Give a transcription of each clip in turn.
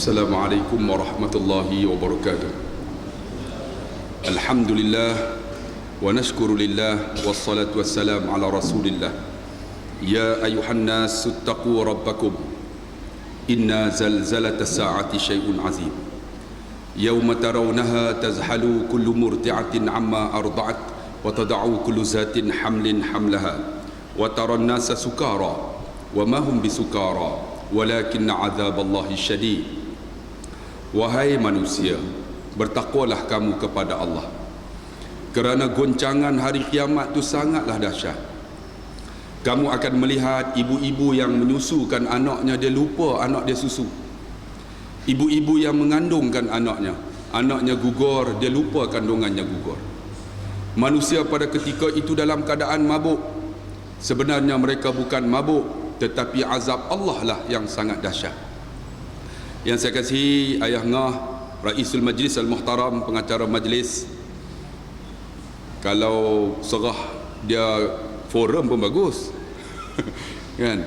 Assalamualaikum warahmatullahi wabarakatuh. Alhamdulillah wa nashkurulillah wassalatu wassalam ala rasulillah. Ya ayuhan nas ittaqu rabbakum inna zalzalata sa'ati syai'un azim. Yawma tarawnaha tazhalu kullu murdi'atin amma arda'at wa tada'u kullu zatin hamlin hamlaha wa taran nasa sukara wa ma hum bisukara walakinna 'adzaballahi syadid. Wahai manusia, bertakwalah kamu kepada Allah, kerana goncangan hari kiamat itu sangatlah dahsyat. Kamu akan melihat ibu-ibu yang menyusukan anaknya, dia lupa anak dia susu. Ibu-ibu yang mengandungkan anaknya gugur, dia lupa kandungannya gugur. Manusia pada ketika itu dalam keadaan mabuk. Sebenarnya mereka bukan mabuk, tetapi azab Allah lah yang sangat dahsyat. Yang saya kasihi Ayah Ngah, Raisul Majlis Al-Muhtaram, pengacara majlis, kalau serah dia forum pun bagus. Kan?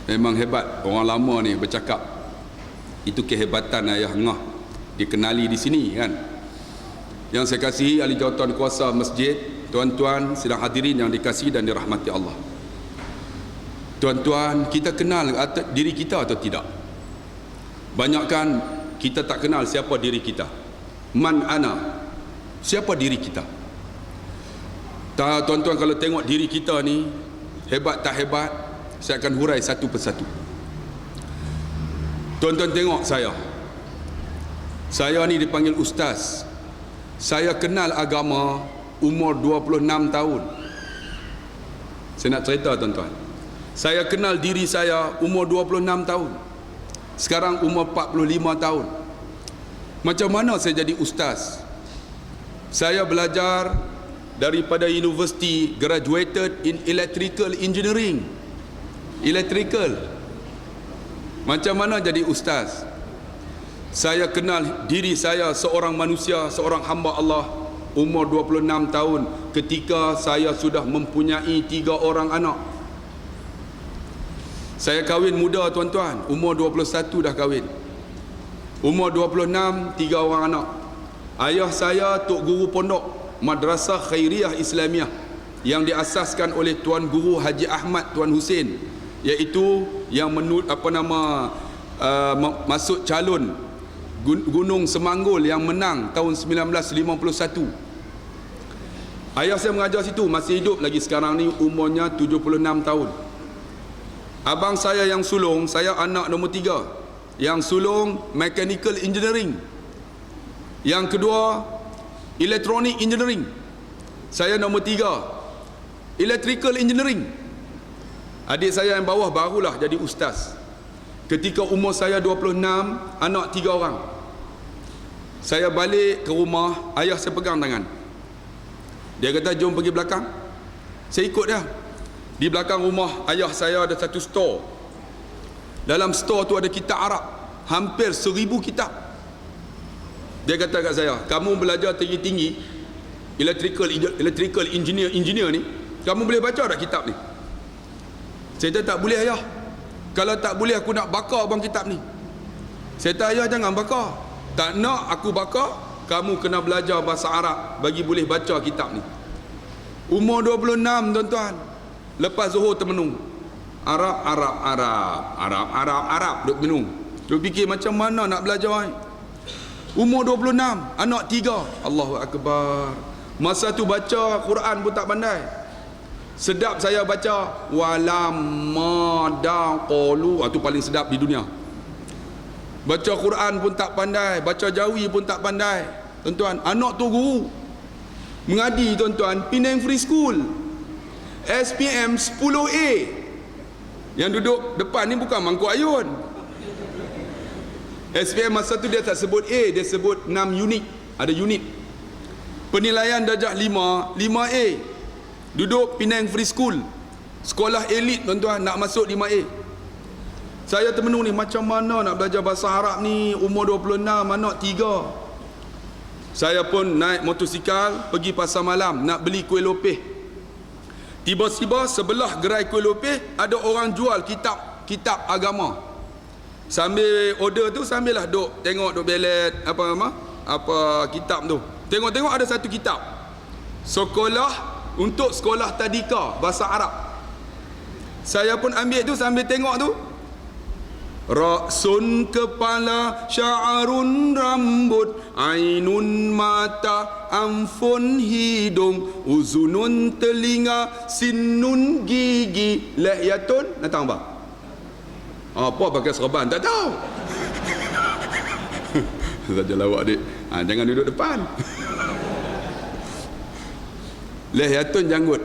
Memang hebat orang lama ni bercakap. Itu kehebatan Ayah Ngah, dikenali di sini kan. Yang saya kasihi ahli jawatan kuasa masjid, tuan-tuan sidang hadirin yang dikasihi dan dirahmati Allah. Tuan-tuan, kita kenal diri kita atau tidak? Banyakkan kita tak kenal siapa diri kita. Man ana, siapa diri kita? Tuan-tuan, kalau tengok diri kita ni hebat tak hebat, saya akan hurai satu persatu. Tuan-tuan tengok saya ni dipanggil ustaz. Saya kenal agama umur 26 tahun. Saya nak cerita tuan-tuan, saya kenal diri saya umur 26 tahun. Sekarang umur 45 tahun. Macam mana saya jadi ustaz? Saya belajar daripada universiti, graduated in electrical engineering. Electrical. Macam mana jadi ustaz? Saya kenal diri saya seorang manusia, seorang hamba Allah, umur 26 tahun ketika saya sudah mempunyai 3 orang anak. Saya kahwin muda tuan-tuan, umur 21 dah kahwin. Umur 26, 3 orang anak. Ayah saya tok guru pondok Madrasah Khairiyah Islamiah yang diasaskan oleh Tuan Guru Haji Ahmad Tuan Hussein, iaitu yang masuk calon Gunung Semanggul yang menang tahun 1951. Ayah saya mengajar situ, masih hidup lagi sekarang ni, umurnya 76 tahun. Abang saya yang sulung, saya anak nombor 3, yang sulung mechanical engineering, yang kedua electronic engineering, saya nombor 3 electrical engineering. Adik saya yang bawah barulah jadi ustaz. Ketika umur saya 26, anak 3 orang. Saya balik ke rumah, ayah saya pegang tangan. Dia kata, jom pergi belakang. Saya ikut dia. Di belakang rumah ayah saya ada satu store. Dalam store tu ada kitab Arab, hampir 1000 kitab. Dia kata kat saya, kamu belajar tinggi-tinggi electrical engineer ni, kamu boleh baca tak kitab ni? Saya kata, tak boleh ayah. Kalau tak boleh, aku nak bakar bang kitab ni. Saya kata, ayah jangan bakar. Tak nak aku bakar, kamu kena belajar bahasa Arab bagi boleh baca kitab ni. Umur 26 tuan-tuan. Lepas Zuhur termenung, Arab duk menung. Duk fikir macam mana nak belajar ni. Umur 26, anak 3. Allahu Akbar. Masa tu baca Quran pun tak pandai. Sedap saya baca walamma daqalu, itu paling sedap di dunia. Baca Quran pun tak pandai, baca Jawi pun tak pandai. Tuan-tuan, anak tu guru mengadi tuan-tuan, Penang Free School SPM 10A. Yang duduk depan ni bukan mangkuk ayun. SPM masa tu dia tak sebut A, dia sebut 6 unit. Ada unit. Penilaian darjah 5, 5A. Duduk Penang Free School, sekolah elit tuan-tuan, nak masuk 5A. Saya termenung ni, macam mana nak belajar bahasa Arab ni, umur 26, anak 3. Saya pun naik motosikal pergi pasar malam nak beli kuih lopeh. Tiba-tiba sebelah gerai kuih lopeh ada orang jual kitab agama. Sambil order tu sambil lah duk tengok, duk belet apa kitab tu. Tengok-tengok ada satu kitab. Untuk sekolah tadika bahasa Arab. Saya pun ambil tu sambil tengok tu. Ra'sun kepala, sya'arun rambut, ainun mata, anfun hidung, uzunun telinga, sinnun gigi, lahyatun datang apa? Apa pakai serban? Tak tahu. Saja lawak dik. Jangan duduk depan. Lahyatun janggut.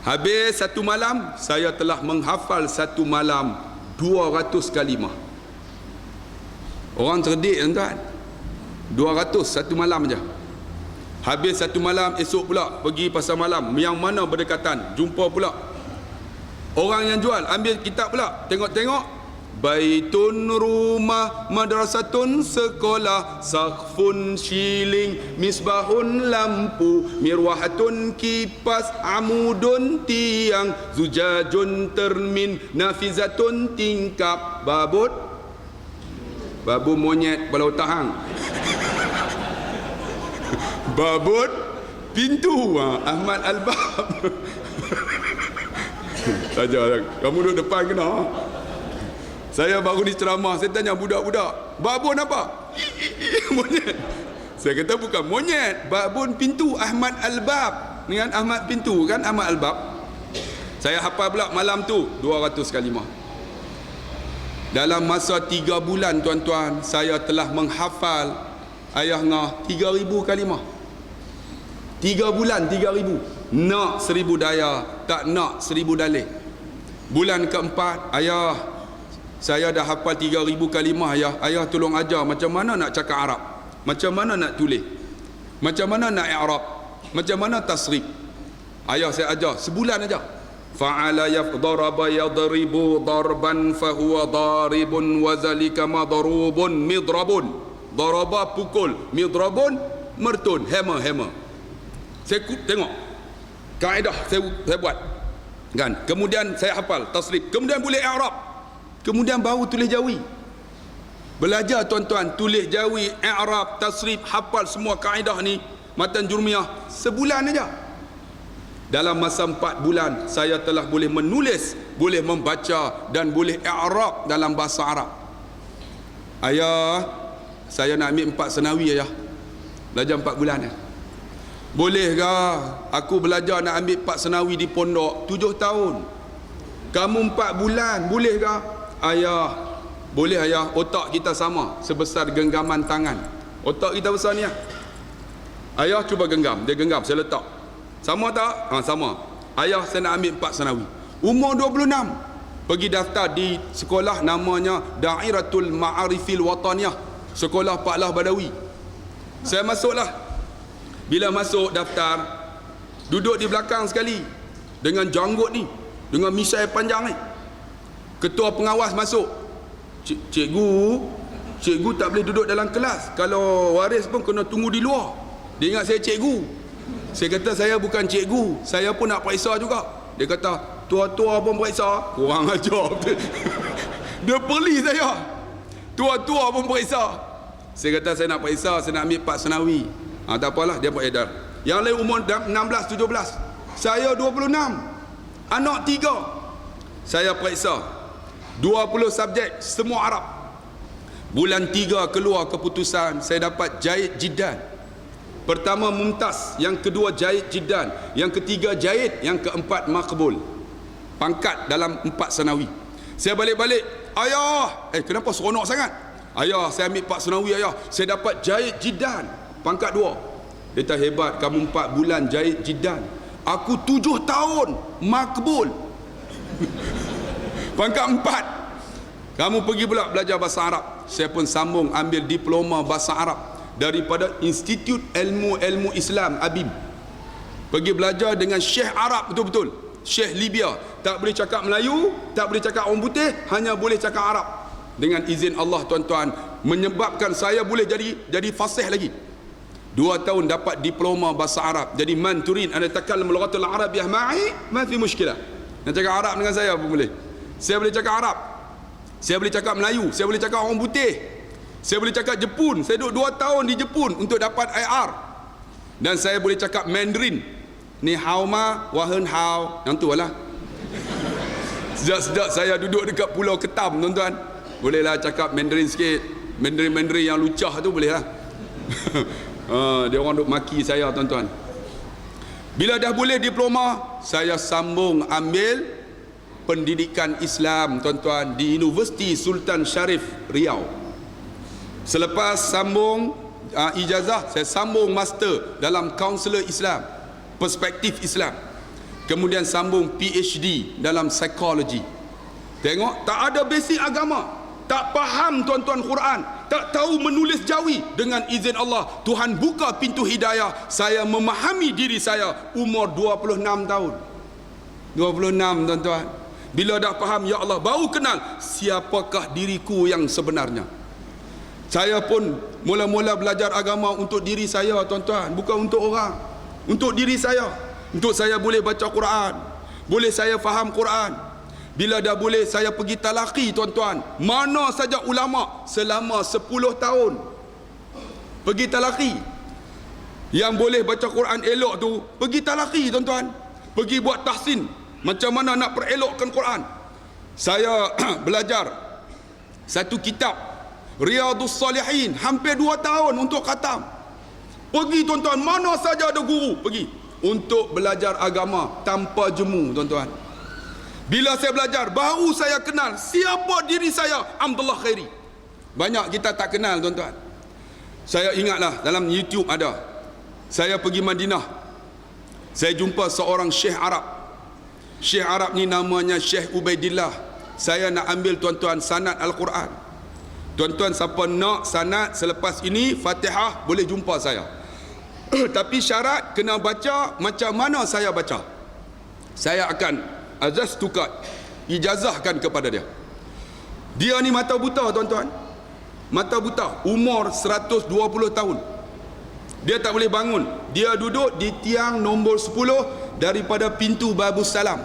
Habis satu malam, saya telah menghafal satu malam 200 kalimah. Orang cerdik tuan-tuan. 200 satu malam je. Habis satu malam, esok pula pergi pasar malam yang mana berdekatan, jumpa pula orang yang jual, ambil kitab pula, tengok-tengok. Baitun rumah, madrasatun sekolah, saqfun shilling, misbahun lampu, mirwahatun kipas, amudun tiang, zujajun termin, nafizatun tingkap, babu monyet balau tahang. Babut pintu, Ahmad Albab. Saja kamu duduk depan kena. Saya baru ni ceramah, saya tanya budak-budak, babun apa? Monyet. Saya kata bukan monyet, babun pintu, Ahmad Albab. Dengan Ahmad pintu kan, Ahmad Albab. Saya hafal pula malam tu 200 kalimah. Dalam masa 3 bulan tuan-tuan, saya telah menghafal ayah ngah 3,000 kalimah. 3 bulan 3,000. Nak 1,000 daya, tak nak 1,000 dalih. Bulan keempat, ayah, saya dah hafal 3,000 kalimah ayah. Ayah tolong ajar macam mana nak cakap Arab, macam mana nak tulis, macam mana nak i'rab, macam mana tasrif. Ayah saya ajar sebulan aja. Fa'ala daraba yadribu darban fahuwa daribun wa zalika madrubun midrabun. Daraba pukul, midrabun mertun, hammer. Saya tengok kaedah saya buat kan. Kemudian saya hafal tasrif, kemudian boleh i'rab. Kemudian baru tulis jawi. Belajar tuan-tuan tulis jawi, i'rab, tasrif, hafal semua kaedah ni, matan jurmiyah sebulan aja. Dalam masa 4 bulan saya telah boleh menulis, boleh membaca dan boleh i'rab dalam bahasa Arab. Ayah, saya nak ambil 4 senawi ayah. Belajar 4 bulan ya. Boleh ke aku belajar nak ambil 4 senawi di pondok 7 tahun? Kamu 4 bulan, boleh ke? Ayah, boleh ayah, otak kita sama, sebesar genggaman tangan. Otak kita besar ni ya. Ayah cuba genggam, dia genggam, saya letak. Sama tak? Sama. Ayah, saya nak ambil 4 senawi. Umur 26. Pergi daftar di sekolah namanya Dairatul Ma'arifil Wataniyah, Sekolah Paklah Badawi. Saya masuklah. Bila masuk daftar, duduk di belakang sekali dengan janggut ni, dengan misai panjang ni. Ketua pengawas masuk. Cikgu tak boleh duduk dalam kelas. Kalau waris pun kena tunggu di luar. Dia ingat saya cikgu. Saya kata saya bukan cikgu, saya pun nak periksa juga. Dia kata tua-tua pun periksa. Kurang ajar. Dia peli saya. Tua-tua pun periksa. Saya kata saya nak periksa, saya nak ambil 4 senawi. Tak apalah, dia buat edar. Yang lain umur 16, 17. Saya 26. Anak 3. Saya periksa 20 subjek, semua Arab. Bulan 3 keluar keputusan, saya dapat jayid jiddan. Pertama mumtaz, yang kedua jayid jiddan, yang ketiga jayid, yang keempat maqbul. Pangkat dalam 4 senawi. Saya balik-balik, ayah, kenapa seronok sangat? Ayah, saya ambil 4 senawi ayah, saya dapat jayid jiddan, pangkat 2. Dia tak hebat, kamu 4 bulan jayid jiddan. Aku 7 tahun maqbul. Pangkat 4. Kamu pergi pula belajar bahasa Arab. Saya pun sambung ambil diploma bahasa Arab daripada Institut Ilmu Islam Abib. Pergi belajar dengan Syekh Arab betul-betul, Syekh Libya. Tak boleh cakap Melayu, tak boleh cakap orang putih, hanya boleh cakap Arab. Dengan izin Allah tuan-tuan, menyebabkan saya boleh jadi fasih lagi. 2 tahun dapat diploma bahasa Arab. Jadi man turin an yatakallam lughatul arabiyyah ma'i ma fi mushkilah. Nak cakap Arab dengan saya pun boleh. Saya boleh cakap Arab. Saya boleh cakap Melayu, saya boleh cakap orang putih, saya boleh cakap Jepun. Saya duduk 2 tahun di Jepun untuk dapat IR. Dan saya boleh cakap Mandarin. Ni hao ma, wahen hao, yang tu lah. Sejak saya duduk dekat Pulau Ketam, tuan-tuan, bolehlah cakap Mandarin sikit. Mandarin yang lucah tu boleh lah. Dia orang duk maki saya, tuan-tuan. Bila dah boleh diploma, saya sambung ambil pendidikan Islam, tuan-tuan, di Universiti Sultan Syarif Riau. Selepas sambung ijazah, saya sambung master dalam kaunselor Islam, perspektif Islam. Kemudian sambung PhD dalam psikologi. Tengok, tak ada basic agama, tak faham, tuan-tuan, Quran, tak tahu menulis Jawi. Dengan izin Allah, Tuhan buka pintu hidayah. Saya memahami diri saya umur 26 tahun. 26, tuan-tuan. Bila dah faham, ya Allah, baru kenal siapakah diriku yang sebenarnya. Saya pun mula-mula belajar agama untuk diri saya, tuan-tuan, bukan untuk orang. Untuk diri saya, untuk saya boleh baca Quran, boleh saya faham Quran. Bila dah boleh, saya pergi talaqi, tuan-tuan, mana saja ulama selama 10 tahun. Pergi talaqi. Yang boleh baca Quran elok tu pergi talaqi, tuan-tuan, pergi buat tahsin, macam mana nak perelokkan Quran. Saya belajar satu kitab Riyadhus Salihin hampir 2 tahun untuk khatam. Pergi, tuan-tuan, mana saja ada guru, pergi untuk belajar agama tanpa jemu, tuan-tuan. Bila saya belajar, baru saya kenal siapa diri saya, Abdullah Khairi. Banyak kita tak kenal, tuan-tuan. Saya ingatlah dalam YouTube ada, saya pergi Madinah, saya jumpa seorang Syekh Arab. Syekh Arab ni namanya Syekh Ubaidillah. Saya nak ambil, tuan-tuan, sanad Al-Quran. Tuan-tuan, siapa nak sanad selepas ini Fatihah, boleh jumpa saya. Tapi syarat kena baca macam mana saya baca. Saya akan azaz tukat, ijazahkan kepada dia. Dia ni mata buta, tuan-tuan. Mata buta, umur 120 tahun. Dia tak boleh bangun. Dia duduk di tiang nombor 10 daripada pintu Babus Salam.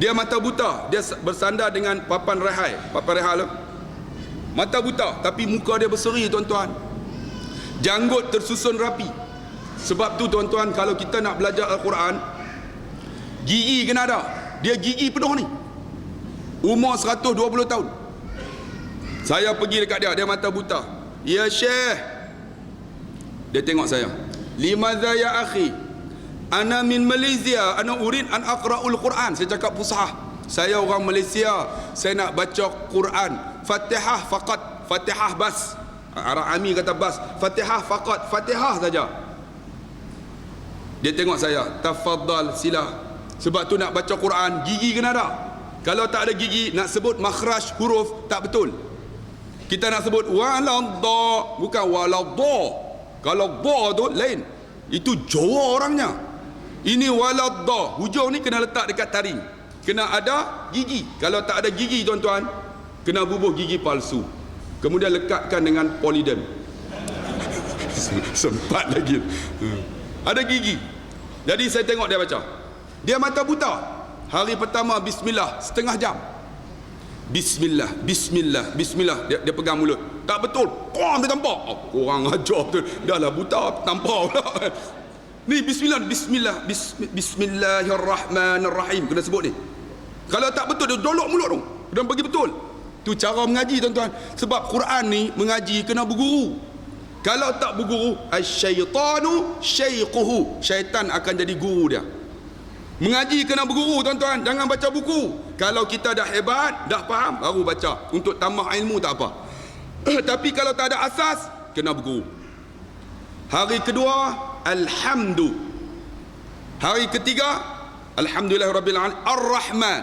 Dia mata buta, dia bersandar dengan papan rehai. Papan rehai tu mata buta, tapi muka dia berseri, tuan-tuan. Janggut tersusun rapi. Sebab tu, tuan-tuan, kalau kita nak belajar Al-Quran, gigi kena ada. Dia gigi penuh ni. Umur 120 tahun. Saya pergi dekat dia, dia mata buta. Ya Syekh. Dia tengok saya. Limadha ya akhi? Ana min Malaysia, ana urid an aqra'ul Quran. Saya cakap fusahah. Saya orang Malaysia, saya nak baca Quran. Fatihah faqat, Fatihah bas. Arab Ami kata bas. Fatihah faqat, Fatihah saja. Dia tengok saya, tafadhal sila. Sebab tu nak baca Quran, gigi kena ada. Kalau tak ada gigi, nak sebut makhraj huruf tak betul. Kita nak sebut waladha, bukan waladha. Kalau dha tu lain. Itu Jawa orangnya. Ini waladha, hujung ni kena letak dekat taring, kena ada gigi. Kalau tak ada gigi, tuan-tuan, kena bubuh gigi palsu, kemudian lekatkan dengan polydent. Sempat lagi. Ada gigi. Jadi saya tengok dia baca. Dia mata buta. Hari pertama bismillah setengah jam. Bismillah, bismillah, bismillah. Dia pegang mulut. Tak betul. Korang dia tampak. Korang ajar betul. Dah lah buta, tampak pula. Ni bismillah, bismillah, bismillahirrahmanirrahim. Kena sebut ni. Kalau tak betul, dia dolok mulut tu. Kena bagi betul. Tu cara mengaji, tuan-tuan. Sebab Quran ni mengaji kena berguru. Kalau tak berguru, asyaitanu syaikuhu. Syaitan akan jadi guru dia. Mengaji kena berguru, tuan-tuan. Jangan baca buku. Kalau kita dah hebat, dah faham, baru baca. Untuk tambah ilmu tak apa. Tapi kalau tak ada asas, kena berguru. Hari kedua, alhamdu. Hari ketiga, alhamdulillahirabbil alamin, ar-rahman.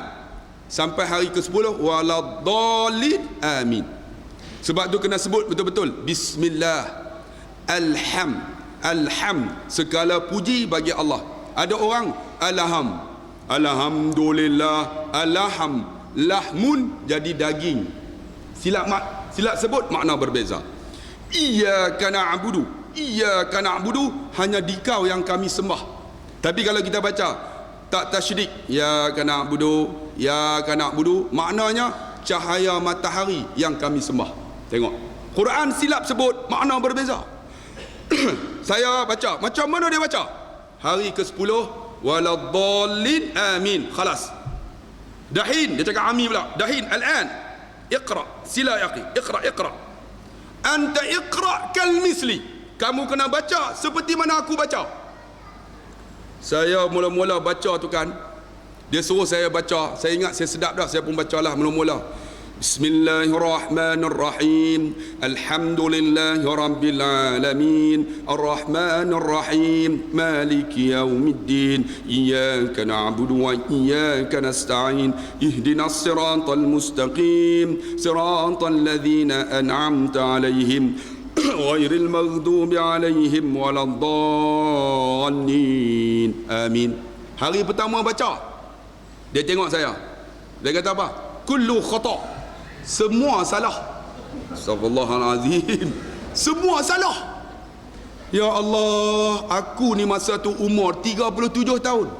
Sampai hari ke-10, waladhdallin, amin. Sebab tu kena sebut betul-betul. Bismillah, alham, segala puji bagi Allah. Ada orang alhamdulillah, lahmun jadi daging. Silap sebut, makna berbeza. Iyyaka na'budu, hanya dikau yang kami sembah. Tapi kalau kita baca tak tasyrik, ya kana na'budu, maknanya cahaya matahari yang kami sembah. Tengok, Quran silap sebut, makna berbeza. Saya baca, macam mana dia baca? Hari ke-10, waladdallin amin, khalas. Dahin, dia cakap amin pula. Dahin, al-an, iqra, sila yaqi, iqra. Anta iqra kal misli. Kamu kena baca seperti mana aku baca. Saya mula-mula baca tu kan, dia suruh saya baca. Saya ingat saya sedap dah, saya pun bacalah mula-mula. Bismillahirrahmanirrahim. Alhamdulillahi rabbil alamin. Arrahmanirrahim. Maliki yaumiddin. Iyyaka na'budu wa iyyaka nasta'in. Ihdinas siratal mustaqim. Siratal ladzina an'amta 'alaihim ghairil maghdubi 'alaihim waladdallin. Amin. Hari pertama baca, dia tengok saya. Dia kata apa? Kullu khata'. Semua salah. Astagfirullahalazim. Semua salah. Ya Allah, aku ni masa tu umur 37 tahun.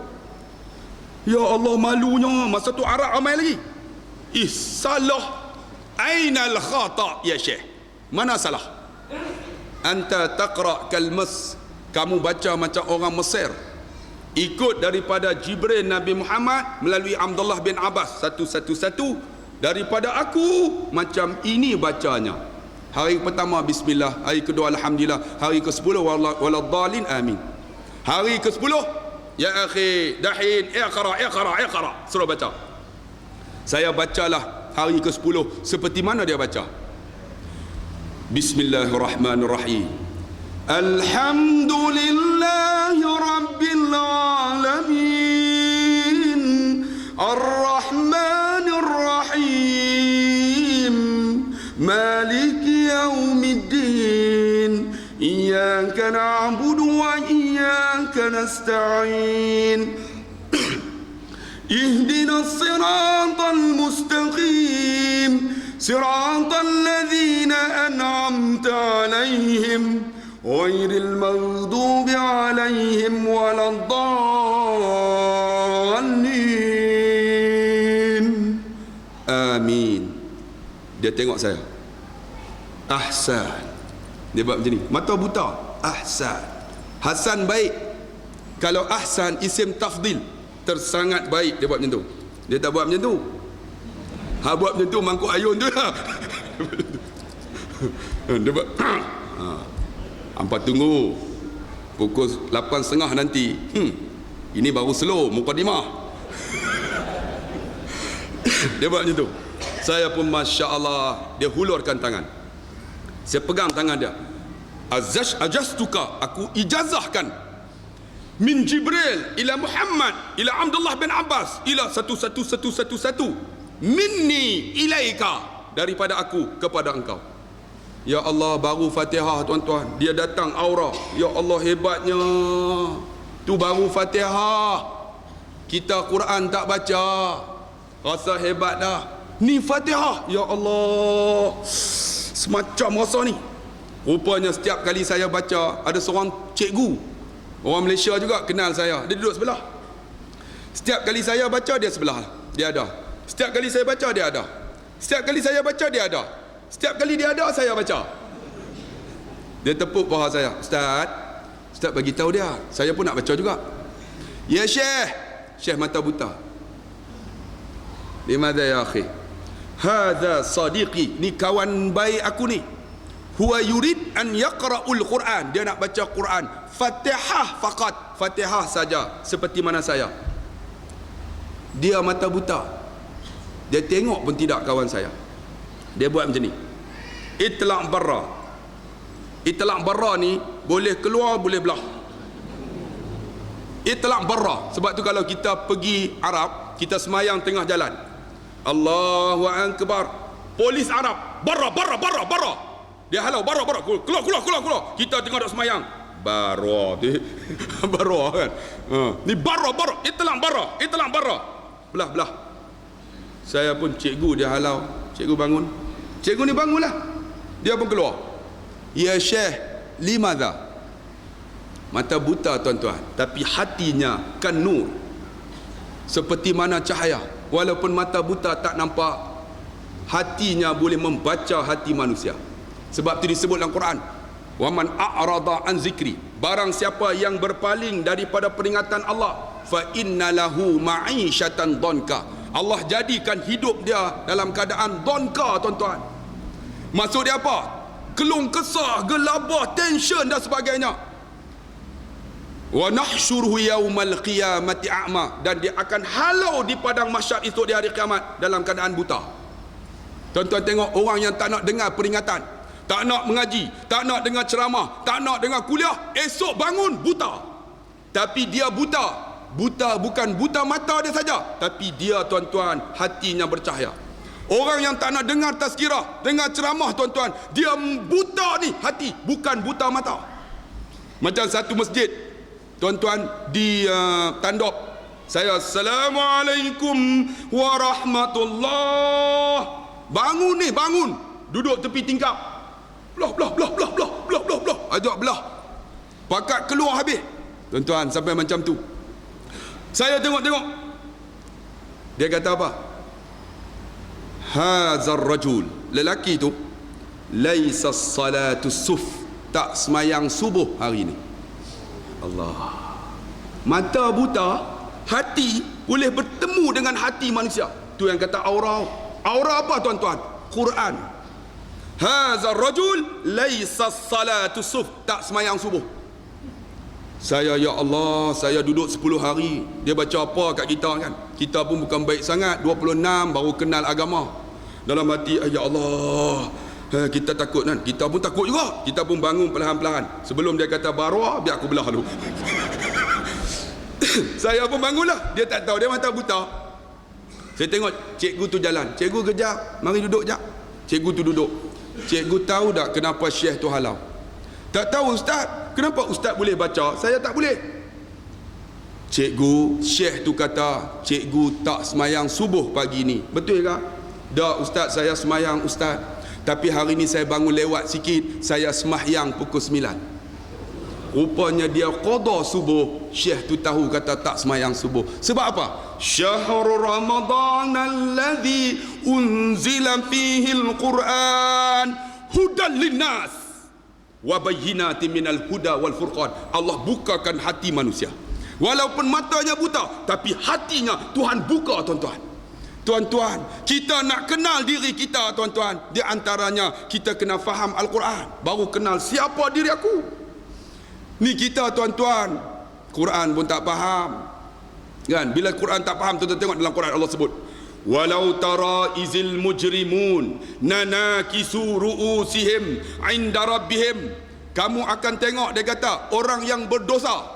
Ya Allah, malunya masa tu Arab ramai lagi. Salah. Ainal khata' ya Syekh? Mana salah? Anta taqra kalmas. Kamu baca macam orang Mesir. Ikut daripada Jibril Nabi Muhammad melalui Abdullah bin Abbas satu-satu. Daripada aku macam ini bacanya. Hari pertama bismillah, hari kedua alhamdulillah, hari ke-10 waladdallin amin. Hari ke-10 ya akhi dahin iqra. Suruh baca. Saya bacalah hari ke-10 seperti mana dia baca. Bismillahirrahmanirrahim. Alhamdulillahi rabbil alamin. Ar-Rahmanir Rahim. Maliki yaumiddin. Iyyaka na'budu wa iyyaka nasta'in. Ihdinas siratal mustaqim. Siratal ladzina an'amta 'alaihim ghairil maghdubi 'alaihim waladdallin. Amin. Dia tengok saya. Ahsan. Dia buat macam ni. Mata buta. Ahsan. Hasan baik. Kalau ahsan isim tafdil, tersangat baik. Dia buat macam tu. Dia tak buat macam tu. Buat macam tu mangkuk ayun tu lah. Dia buat hampa tunggu pukul 8.30 nanti. Ini baru slow mukadimah. Dia buat macam tu. Saya pun Masya Allah. Dia hulurkan tangan. Saya pegang tangan dia. Ajastuka, aku ijazahkan. Min Jibril ila Muhammad ila Abdullah bin Abbas ila 11111. Minni ilaika, daripada aku kepada engkau. Ya Allah, baru Fatihah tuan-tuan, dia datang aura. Ya Allah, hebatnya. Tu baru Fatihah. Kita Quran tak baca, rasa hebat dah. Ni Fatihah. Ya Allah, semacam rasa ni. Rupanya setiap kali saya baca, ada seorang cikgu, orang Malaysia juga, kenal saya. Dia duduk sebelah. Setiap kali saya baca, dia sebelah. Dia ada. Setiap kali saya baca, dia ada. Setiap kali saya baca, dia ada. Setiap kali dia ada, saya baca. Dia tepuk paha saya. Ustaz bagi tahu dia. Saya pun nak baca juga. Ya Syekh. Syekh mata buta. Limadha ya akhi? Hadha sadiqi. Ni kawan baik aku ni. Huwa yurid an yaqra'ul Quran. Dia nak baca Quran. Fatihah faqat. Fatihah saja. Seperti mana saya. Dia mata buta. Dia tengok pun tidak kawan saya. Dia buat macam ni. Itlaq barra. Itlaq barra ni boleh keluar, boleh belah. Itlaq barra. Sebab tu kalau kita pergi Arab, kita semayang tengah jalan, Allahu Akbar, polis Arab, barra. Dia halau, barra. Keluar. Kita tengah dak semayang, barra. Barra kan. Ni barra. Itlaq barra. Belah. Saya pun cikgu dia halau. Cikgu bangun. Cikgu ni bangunlah. Dia pun keluar. Ya Syekh, limadha? Mata buta tuan-tuan, tapi hatinya kan nur. Seperti mana cahaya. Walaupun mata buta tak nampak, hatinya boleh membaca hati manusia. Sebab itu disebut dalam Quran, wa man a'rada an zikri, barang siapa yang berpaling daripada peringatan Allah, fa innalahu ma'isyatan donka, Allah jadikan hidup dia dalam keadaan donka, tuan-tuan. Maksud dia apa? Kelung kesah, gelabah, tension dan sebagainya. Wa nahsyuruhu yaumal qiyamati a'ma, dan dia akan halau di padang mahsyar esok di hari kiamat dalam keadaan buta. Tuan-tuan tengok orang yang tak nak dengar peringatan, tak nak mengaji, tak nak dengar ceramah, tak nak dengar kuliah, esok bangun buta. Tapi dia buta. Buta bukan buta mata dia saja, tapi dia, tuan-tuan, hatinya bercahaya. Orang yang tak nak dengar tazkirah, dengar ceramah, tuan-tuan, dia buta ni hati, bukan buta mata. Macam satu masjid, tuan-tuan, di Tandop, saya Assalamualaikum warahmatullah, bangun ni, bangun, duduk tepi tingkap, belah, ajak belah, pakat keluar habis, tuan-tuan, sampai macam tu. Saya tengok, dia kata apa? Hazar rajul, lelaki tu, laisa salatu suf, tak semayang subuh hari ni. Allah, mata buta, hati boleh bertemu dengan hati manusia. Tu yang kata aura. Aura apa, tuan-tuan? Quran. Hazar rajul laisa salatu suf, tak semayang subuh. Saya, ya Allah, saya duduk 10 hari, dia baca apa kat kita kan? Kita pun bukan baik sangat, 26 baru kenal agama. Dalam hati, ya Allah, kita takut kan? Kita pun takut juga. Kita pun bangun perlahan-lahan. Sebelum dia kata barwa, biar aku belah dulu. Saya pun bangunlah. Dia tak tahu, dia mata buta. Saya tengok cikgu tu jalan. Cikgu kejap, mari duduk jap. Cikgu tu duduk. Cikgu tahu tak kenapa syekh tu halau? Tak tahu ustaz. Kenapa ustaz boleh baca, saya tak boleh? Cikgu, syekh tu kata, cikgu tak semayang subuh pagi ni. Betul ke? Dah ustaz, saya semayang ustaz. Tapi hari ni saya bangun lewat sikit, saya semahyang pukul 9. Rupanya dia qada subuh. Syekh tu tahu kata tak semayang subuh. Sebab apa? Syahrul Ramadan alladhi unzila fihi al-Quran hudan linnas wa bayyinatin minal huda wal furqan. Allah bukakan hati manusia. Walaupun matanya buta, tapi hatinya Tuhan buka, tuan-tuan. Tuan-tuan, kita nak kenal diri kita, tuan-tuan. Di antaranya kita kena faham Al-Quran, baru kenal siapa diri aku. Ni kita, tuan-tuan, Quran pun tak faham. Kan? Bila Quran tak faham, tuan-tuan tengok dalam Quran Allah sebut, walau tara izil mujrimun nanakisu ru'usihim inda rabbihim. Kamu akan tengok, dia kata, orang yang berdosa,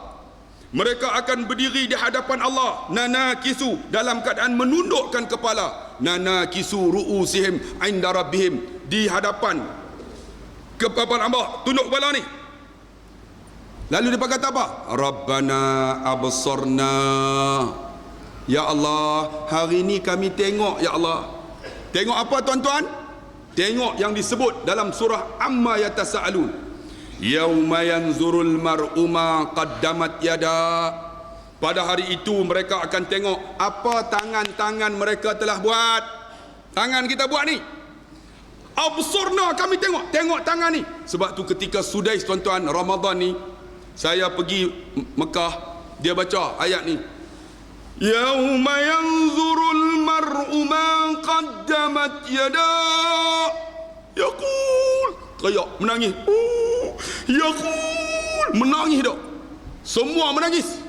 mereka akan berdiri di hadapan Allah, nanakisu, dalam keadaan menundukkan kepala, nanakisu ru'usihim inda rabbihim, di hadapan kepala Allah, tunduk kepala ni. Lalu dia kata apa? Rabbana absarna, ya Allah, hari ini kami tengok, ya Allah. Tengok apa, tuan-tuan? Tengok yang disebut dalam surah Amma Yatasa'alun. Yauma yanzurul mar'u ma qaddamat yada. Pada hari itu mereka akan tengok apa tangan-tangan mereka telah buat. Tangan kita buat ni. Absurna, kami tengok. Tengok tangan ni. Sebab tu ketika Sudais, tuan-tuan, Ramadan ni, saya pergi Mekah, dia baca ayat ni. Yauma yanzurul mar'u ma qaddamat yada. Yaqul, teriak, menangis. Yaqul, menangis dah. Semua menangis.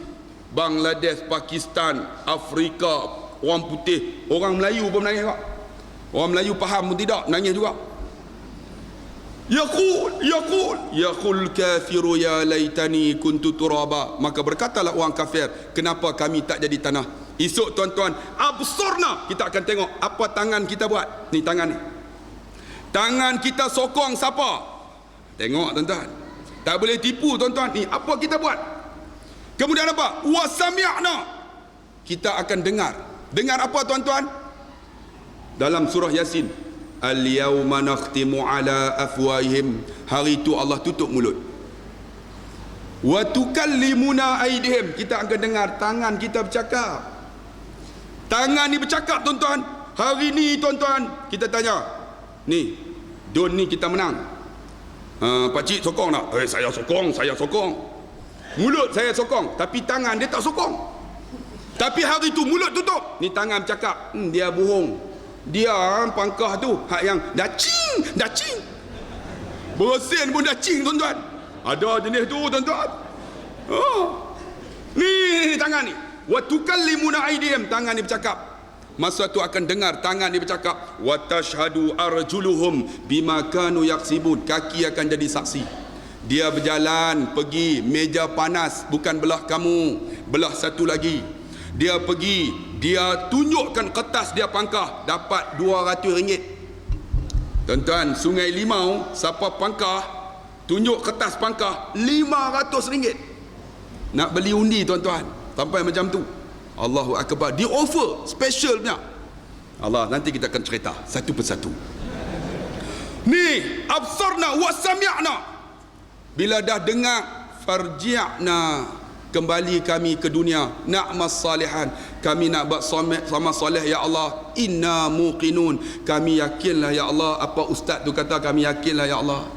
Bangladesh, Pakistan, Afrika, orang putih, orang Melayu pun menangis juga. Orang Melayu faham pun tidak, nangis juga. Yaqul kafiru ya laitani kuntu turaba. Maka berkatalah orang kafir, kenapa kami tak jadi tanah? Esok, tuan-tuan, absurna, kita akan tengok apa tangan kita buat. Ni tangan ni. Tangan kita sokong siapa? Tengok, tuan-tuan. Tak boleh tipu, tuan-tuan. Ni apa kita buat? Kemudian apa? Wasami'na. Kita akan dengar. Dengar apa, tuan-tuan? Dalam surah Yasin, al-yawma nakhtimu ala afwahihim. Hari itu Allah tutup mulut. Wa tukallimuna aydihim. Kita akan dengar tangan kita bercakap. Tangan ni bercakap, tuan-tuan. Hari ni tuan-tuan, kita tanya, ni Don ni kita menang, pakcik sokong tak? Saya sokong. Mulut saya sokong, tapi tangan dia tak sokong. Tapi hari tu mulut tutup, ni tangan bercakap, dia bohong. Dia pangkah tu hak yang dacing. Bersin pun dacing tuan-tuan. Ada jenis tu tuan-tuan. Ni tangan ni. Wa tukallimuna aydihim, tangan ni bercakap. Masa tu akan dengar tangan dia bercakap, wa tashhadu arjuluhum bima kanu yaksibun, kaki akan jadi saksi. Dia berjalan pergi meja panas, bukan belah kamu, belah satu lagi. Dia pergi, dia tunjukkan kertas dia pangkah, dapat RM200. Tuan-tuan, Sungai Limau siapa pangkah tunjuk kertas pangkah RM500. Nak beli undi tuan-tuan, sampai macam tu. Allahu Akbar, dia offer special punya. Allah, nanti kita akan cerita satu persatu. Ni absarna wa sami'na, bila dah dengar, farji'na, kembali kami ke dunia, na'mas salihan, kami nak buat sama soleh ya Allah, inna muqinun, kami yakinlah ya Allah, apa ustaz tu kata kami yakinlah ya Allah.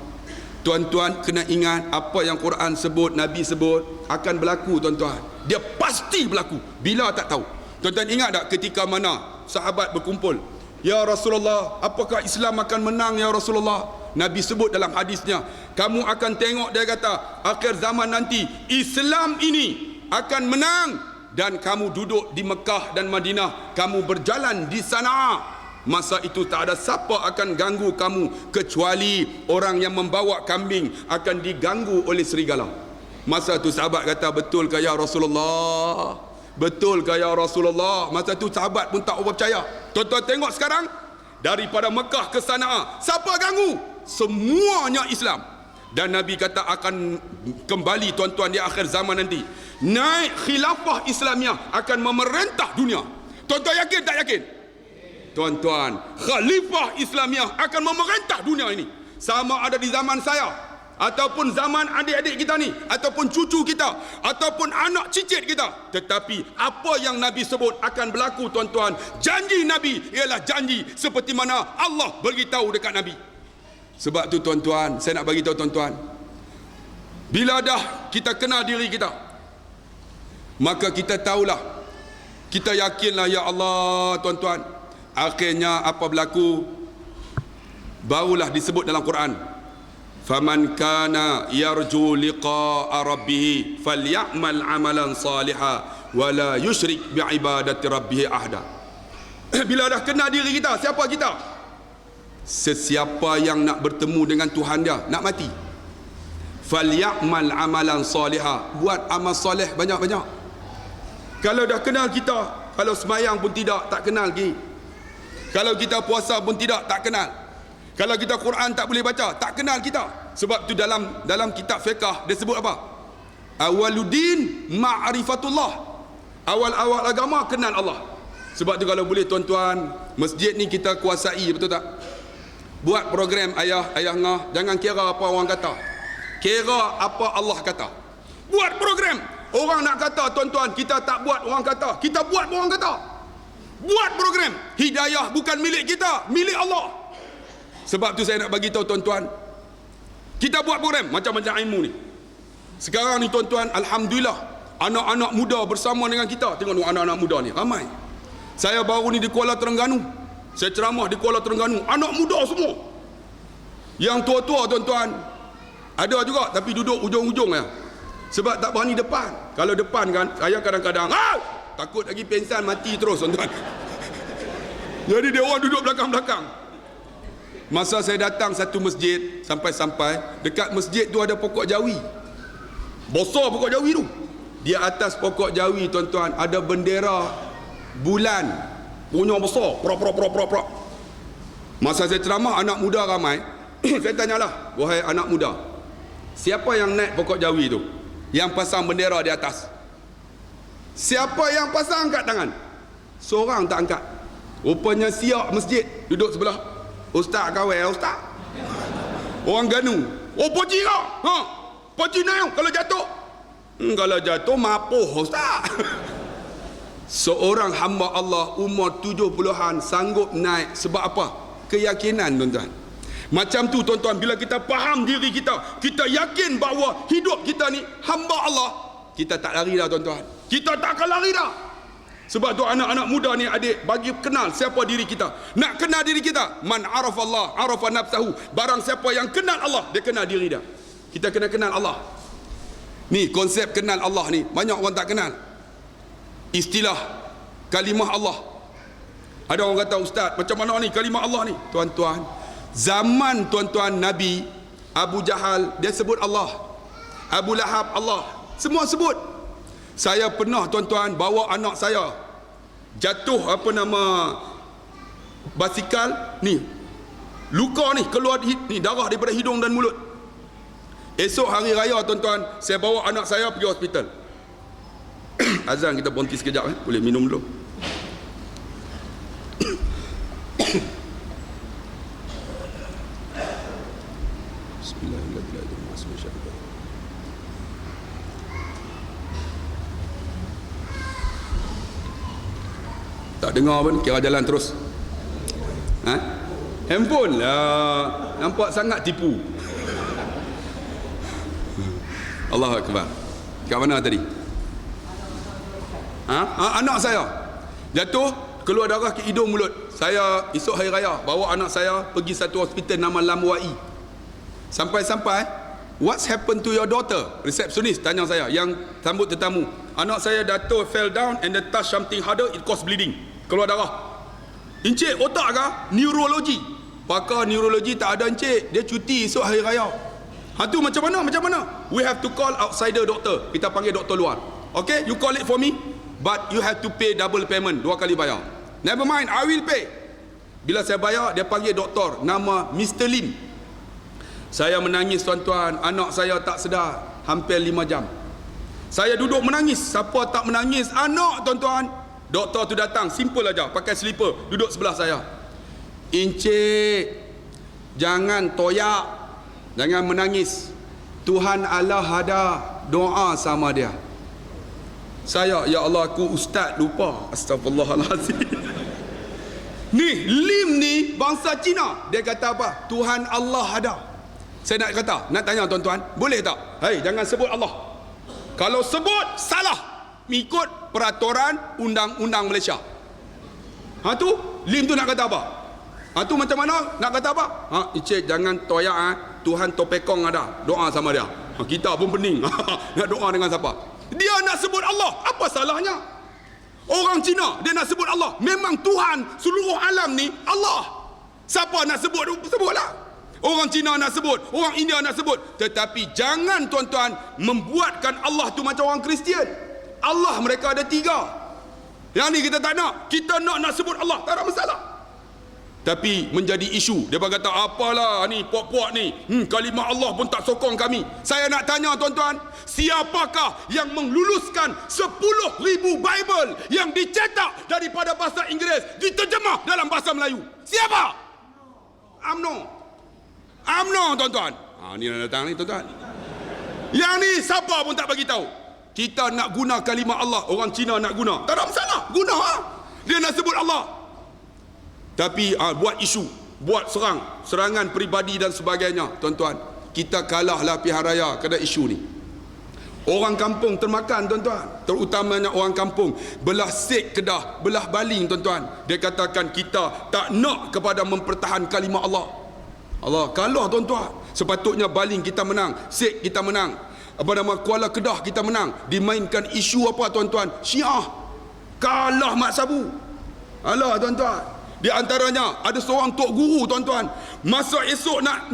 Tuan-tuan kena ingat, apa yang Quran sebut, Nabi sebut akan berlaku tuan-tuan. Dia pasti berlaku. Bila tak tahu. Tuan-tuan ingat tak ketika mana sahabat berkumpul, ya Rasulullah, apakah Islam akan menang ya Rasulullah? Nabi sebut dalam hadisnya, kamu akan tengok, dia kata, akhir zaman nanti Islam ini akan menang, dan kamu duduk di Mekah dan Madinah, kamu berjalan di sana. Masa itu tak ada siapa akan ganggu kamu, kecuali orang yang membawa kambing akan diganggu oleh serigala. Masa tu sahabat kata, betul ke ya Rasulullah? Betul ke ya Rasulullah? Masa tu sahabat pun tak percaya. Tuan-tuan tengok sekarang, daripada Mekah ke Sana'a, siapa ganggu? Semuanya Islam. Dan Nabi kata akan kembali tuan-tuan di akhir zaman nanti, naik khilafah Islamiah akan memerintah dunia. Tuan-tuan yakin tak yakin? Tuan-tuan, khalifah Islamiah akan memerintah dunia ini. Sama ada di zaman saya, ataupun zaman adik-adik kita ni, ataupun cucu kita, ataupun anak cicit kita. Tetapi apa yang Nabi sebut akan berlaku tuan-tuan. Janji Nabi ialah janji seperti mana Allah beritahu dekat Nabi. Sebab tu tuan-tuan, saya nak bagi tahu tuan-tuan, bila dah kita kenal diri kita, maka kita tahulah, kita yakinlah ya Allah tuan-tuan. Akhirnya apa berlaku? Barulah disebut dalam Quran, faman kana yarju liqa'a rabbih falyamal amalan salihan wala yusyrik biibadati rabbih ahda. Bila dah kenal diri kita, siapa kita? Sesiapa yang nak bertemu dengan Tuhan dia, nak mati, falyamal amalan salihan, buat amal soleh banyak-banyak. Kalau dah kenal kita, kalau semayang pun tidak, tak kenal lagi. Kalau kita puasa pun tidak, tak kenal. Kalau kita Quran tak boleh baca, tak kenal kita. Sebab tu dalam kitab fiqh dia sebut apa? Awaluddin ma'rifatullah. Awal-awal agama kenal Allah. Sebab tu kalau boleh tuan-tuan, masjid ni kita kuasai, betul tak? Buat program ayah ngah, jangan kira apa orang kata, kira apa Allah kata. Buat program. Orang nak kata tuan-tuan, kita tak buat orang kata, kita buat orang kata. Buat program. Hidayah bukan milik kita, milik Allah. Sebab tu saya nak bagi tahu tuan-tuan, kita buat program macam-macam ilmu ni. Sekarang ni tuan-tuan, alhamdulillah, anak-anak muda bersama dengan kita. Tengok anak-anak muda ni ramai. Saya baru ni di Kuala Terengganu, saya ceramah di Kuala Terengganu, anak muda semua. Yang tua-tua tuan-tuan ada juga, tapi duduk ujung-ujung ya. Sebab tak berani depan. Kalau depan kan, saya kadang-kadang takut lagi pensan, mati terus tuan-tuan. Jadi dia orang duduk belakang-belakang. Masa saya datang satu masjid, sampai-sampai dekat masjid tu ada pokok jawi. Besar pokok jawi tu. Di atas pokok jawi tuan-tuan ada bendera bulan, punya besar, prok. Masa saya ceramah, anak muda ramai. Saya tanyalah, wahai anak muda, siapa yang naik pokok jawi tu, yang pasang bendera di atas? Siapa yang pasang, angkat tangan. Seorang tak angkat. Rupanya siap masjid duduk sebelah. Ustaz kawal, ustaz. Orang Ganu. Oh, poci kau. Poci naik kalau jatuh. Kalau jatuh mapuh ustaz. Seorang hamba Allah umur 70-an sanggup naik sebab apa? Keyakinan, tuan-tuan. Macam tu, tuan-tuan, bila kita faham diri kita, kita yakin bahawa hidup kita ni hamba Allah, kita tak lari dah, tuan-tuan. Kita tak akan lari dah. Sebab tu anak-anak muda ni, adik, bagi kenal siapa diri kita. Nak kenal diri kita, man arafa Allah arafa nafsahu. Barang siapa yang kenal Allah, dia kenal diri dia. Kita kena kenal Allah. Ni konsep kenal Allah ni banyak orang tak kenal. Istilah kalimah Allah. Ada orang kata, ustaz, macam mana ni kalimah Allah ni? Tuan-tuan, zaman tuan-tuan Nabi, Abu Jahal dia sebut Allah, Abu Lahab Allah, semua sebut. Saya pernah, tuan-tuan, bawa anak saya jatuh basikal ni, luka ni, keluar ni darah daripada hidung dan mulut. Esok hari raya, tuan-tuan, saya bawa anak saya pergi hospital. Azan, kita berhenti sekejap, boleh minum dulu. Bismillahirrahmanirrahim. Tak dengar pun, kira jalan terus. Handphone lah, nampak sangat tipu. Allahu Akbar. Kat mana tadi? Anak saya jatuh, keluar darah ke hidung mulut. Saya esok hari raya bawa anak saya pergi satu hospital nama Lamwai. Sampai-sampai, what's happened to your daughter? Resepsionis tanya saya, yang sambut tetamu. Anak saya jatuh, fell down and then touch something harder, it cause bleeding, keluar darah. Encik, otak kah? Neurologi. Pakar neurologi tak ada, encik. Dia cuti esok hari raya. Tu macam mana? We have to call outsider doctor. Kita panggil doktor luar. Okay, you call it for me, but you have to pay double payment, 2 kali bayar. Never mind, I will pay. Bila saya bayar, dia panggil doktor nama Mr. Lim. Saya menangis, tuan-tuan. Anak saya tak sedar hampir 5 jam. Saya duduk menangis. Siapa tak menangis? Anak, tuan-tuan. Doktor tu datang, simple aja, pakai slipper, duduk sebelah saya. Encik, jangan toyak, jangan menangis. Tuhan Allah ada, doa sama dia. Saya, ya Allah, aku ustaz lupa. Astagfirullahalazim. Ni Lim ni bangsa Cina. Dia kata apa? Tuhan Allah ada. Saya nak tanya tuan-tuan, boleh tak? Hei, jangan sebut Allah. Kalau sebut, salah. Mengikut peraturan undang-undang Malaysia. Tu Lim tu nak kata apa? Tu macam mana? Nak kata apa? Encik, jangan toyak. Tuhan Topekong ada, doa sama dia. Kita pun pening. Nak doa dengan siapa? Dia nak sebut Allah, apa salahnya? Orang Cina, dia nak sebut Allah. Memang Tuhan seluruh alam ni Allah. Siapa nak sebut, sebutlah. Orang Cina nak sebut, orang India nak sebut. Tetapi jangan, tuan-tuan, membuatkan Allah tu macam orang Kristian. Allah mereka ada 3. Yang ni kita tak nak. Kita nak sebut Allah, tak ada masalah. Tapi menjadi isu. Dia berkata, apalah ni puak-puak ni, kalimah Allah pun tak sokong kami. Saya nak tanya, tuan-tuan, siapakah yang mengluluskan 10,000 Bible yang dicetak daripada bahasa Inggeris diterjemah dalam bahasa Melayu? Siapa? UMNO, tuan-tuan. Ni yang datang ni, tuan-tuan. Yang ni siapa pun tak bagi tahu. Kita nak guna kalimah Allah, orang Cina nak guna, tak ada masalah, guna. Dia nak sebut Allah. Tapi buat isu, buat serangan peribadi dan sebagainya, tuan-tuan. Kita kalahlah pihak raya kerana isu ni. Orang kampung termakan, tuan-tuan. Terutamanya orang kampung belah Sek Kedah, belah Baling, tuan-tuan. Dia katakan kita tak nak kepada mempertahan kalimah Allah. Allah kalah, tuan-tuan. Sepatutnya Baling kita menang, Sek kita menang, Kuala Kedah kita menang. Dimainkan isu apa, tuan-tuan? Syiah. Kalah Mat Sabu. Alah, tuan-tuan. Di antaranya ada seorang tok guru, tuan-tuan. Masa esok nak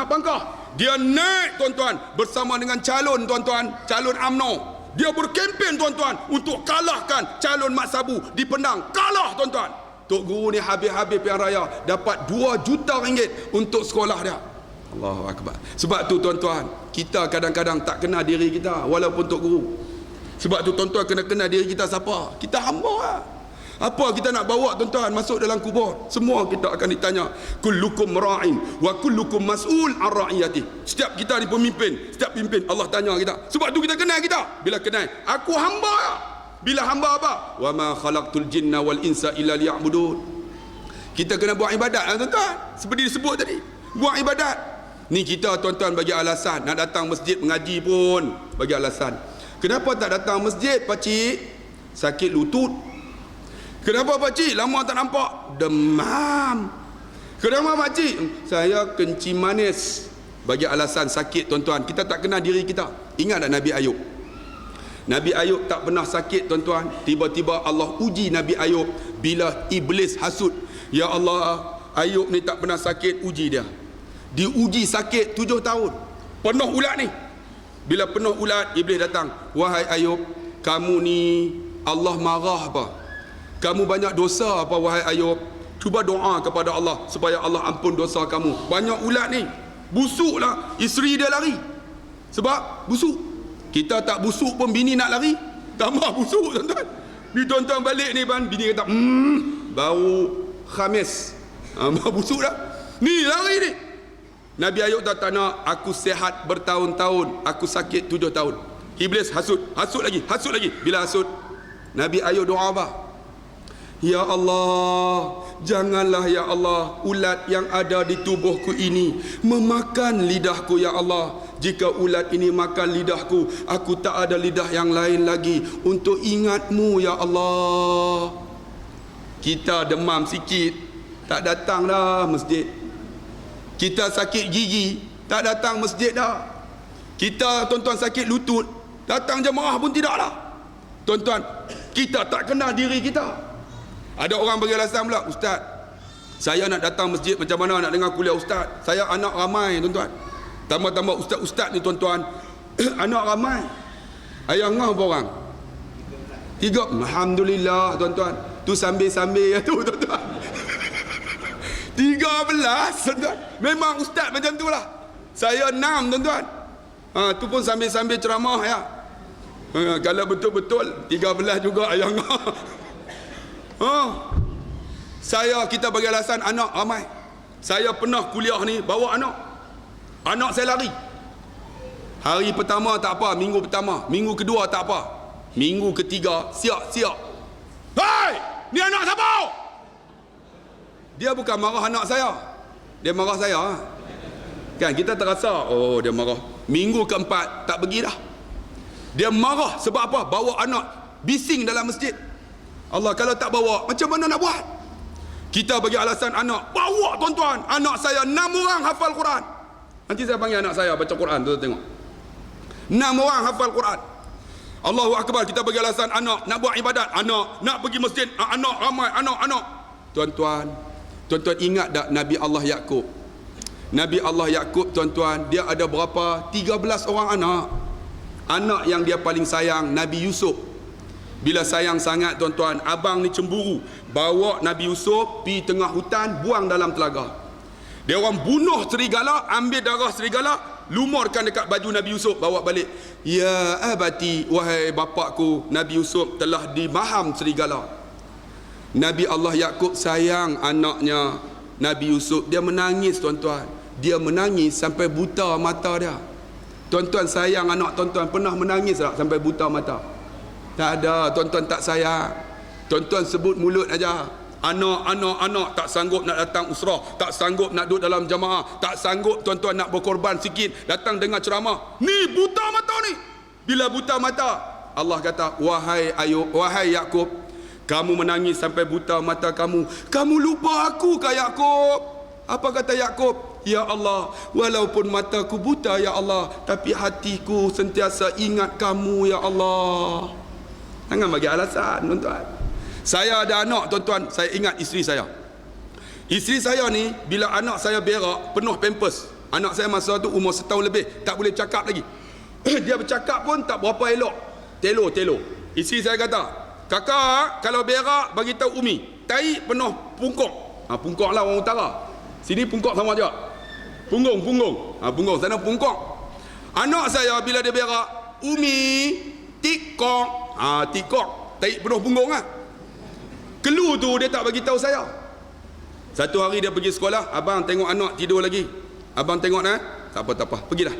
bangkah, dia naik, tuan-tuan, bersama dengan calon, tuan-tuan, calon UMNO. Dia berkempen, tuan-tuan, untuk kalahkan calon Mat Sabu di Penang. Kalah, tuan-tuan. Tok guru ni habis-habis pilihan raya dapat 2 juta ringgit untuk sekolah dia. Allahu Akbar. Sebab tu, tuan-tuan, kita kadang-kadang tak kenal diri kita walaupun tok guru. Sebab tu, tuan-tuan, kena kenal diri kita siapa. Kita hamba lah. Apa kita nak bawa, tuan-tuan, masuk dalam kubur? Semua kita akan ditanya. Kullukum ra'in wa kullukum mas'ul an ra'iyati. Setiap kita ni pemimpin, setiap pimpin Allah tanya kita. Sebab tu kita kenal kita. Bila kenal, aku hamba ya. Bila hamba apa? Wa ma khalaqtul jinna wal insa illa liya'budun. Kita kena buat ibadat, tuan-tuan. Seperti disebut tadi, buat ibadat. Ni kita tuan-tuan bagi alasan nak datang masjid mengaji pun bagi alasan. Kenapa tak datang masjid, pakcik? Sakit lutut. Kenapa pakcik? Lama tak nampak. Demam. Kenapa pakcik? Saya kencing manis. Bagi alasan sakit, tuan-tuan. Kita tak kenal diri kita. Ingat tak Nabi Ayub? Nabi Ayub tak pernah sakit, tuan-tuan. Tiba-tiba Allah uji Nabi Ayub bila iblis hasut. Ya Allah, Ayub ni tak pernah sakit, uji dia. Diuji sakit 7 tahun. Penuh ulat ni. Bila penuh ulat, iblis datang. Wahai Ayub, kamu ni Allah marah apa? Kamu banyak dosa apa wahai Ayub? Cuba doa kepada Allah supaya Allah ampun dosa kamu. Banyak ulat ni. Busuklah, isteri dia lari. Sebab busuk. Kita tak busuk pun bini nak lari. Tambah busuk, tuan-tuan. Ni tuan-tuan balik ni, bini kata, bau khamis. Bau busuk dah. Ni lari ni. Nabi Ayub tak nak, aku sihat bertahun-tahun, aku sakit 7 tahun. Iblis hasut lagi. Bila hasut, Nabi Ayub doa apa? Ya Allah, janganlah ya Allah ulat yang ada di tubuhku ini memakan lidahku ya Allah. Jika ulat ini makan lidahku, aku tak ada lidah yang lain lagi untuk ingatmu ya Allah. Kita demam sikit, tak datang dah masjid. Kita sakit gigi, tak datang masjid dah. Kita tuan-tuan sakit lutut, datang jemaah pun tidak dah. Tuan-tuan, kita tak kenal diri kita. Ada orang bagi alasan pula, Ustaz, saya nak datang masjid, macam mana nak dengar kuliah Ustaz? Saya anak ramai, tuan-tuan. Tambah-tambah ustaz-ustaz ni, tuan-tuan, anak ramai. Ayah ngah berapa orang? 3. Alhamdulillah, tuan-tuan. Tu sambil-sambil tu, tuan-tuan. 13, tuan-tuan. Memang ustaz macam tu lah. Saya 6, tuan-tuan. Tu pun sambil-sambil ceramah ya. Kalau betul-betul 13 juga ayah ngah. Kita bagi alasan anak ramai. Saya pernah kuliah ni bawa anak saya lari. Hari pertama tak apa, minggu pertama, minggu kedua tak apa, minggu ketiga siap. Hai, ni anak siapa? Dia bukan marah anak saya, dia marah saya. Kan kita terasa, oh dia marah. Minggu keempat tak pergi dah. Dia marah sebab apa? Bawa anak bising dalam masjid. Allah, kalau tak bawa, macam mana nak buat? Kita bagi alasan anak. Bawa, tuan-tuan. Anak saya 6 orang hafal Quran. Nanti saya panggil anak saya baca Quran, tuan-tuan tengok. 6 orang hafal Quran. Allahu Akbar. Kita bagi alasan anak. Nak buat ibadat, anak. Nak pergi masjid, anak ramai, anak. Tuan-tuan ingat tak Nabi Allah Yaqub? Nabi Allah Yaqub, tuan-tuan, dia ada berapa? 13 orang anak. Anak yang dia paling sayang, Nabi Yusuf. Bila sayang sangat, tuan-tuan, abang ni cemburu, bawa Nabi Yusuf pergi tengah hutan, buang dalam telaga. Dia orang bunuh serigala, ambil darah serigala, lumurkan dekat baju Nabi Yusuf, bawa balik. Ya abati, wahai bapakku, Nabi Yusuf telah dimaham serigala. Nabi Allah Yaqub sayang anaknya Nabi Yusuf. Dia menangis, tuan-tuan. Dia menangis sampai buta mata dia. Tuan-tuan sayang anak tuan-tuan, pernah menangis tak sampai buta mata? Tak ada, tuan-tuan tak sayang. Tuan-tuan sebut mulut aja. Anak, tak sanggup nak datang usrah, tak sanggup nak duduk dalam jamaah, tak sanggup tuan-tuan nak berkorban sikit, datang dengar ceramah. Ni buta mata ni. Bila buta mata, Allah kata, wahai Yaqub, kamu menangis sampai buta mata kamu. Kamu lupa aku ke Yaqub? Apa kata Yaqub? Ya Allah, walaupun mataku buta ya Allah, tapi hatiku sentiasa ingat kamu ya Allah. Jangan bagi alasan, tuan-tuan. Saya ada anak, tuan-tuan, saya ingat isteri saya. Isteri saya ni, bila anak saya berak, penuh pampers. Anak saya masa tu umur 1 tahun lebih, tak boleh cakap lagi. Dia bercakap pun tak berapa elok. Telo. Isteri saya kata, kakak, kalau berak, bagi tahu Umi. Tai penuh pungkok. Pungkok lah orang utara. Sini pungkok sama je. Punggung. Punggung, sana pungkok. Anak saya bila dia berak, Umi, tikok. Tikok, tai penuh punggung lah. Kelu tu dia tak bagi tahu saya. Satu hari dia pergi sekolah, abang tengok anak tidur lagi. Abang tengok tak apa, pergilah.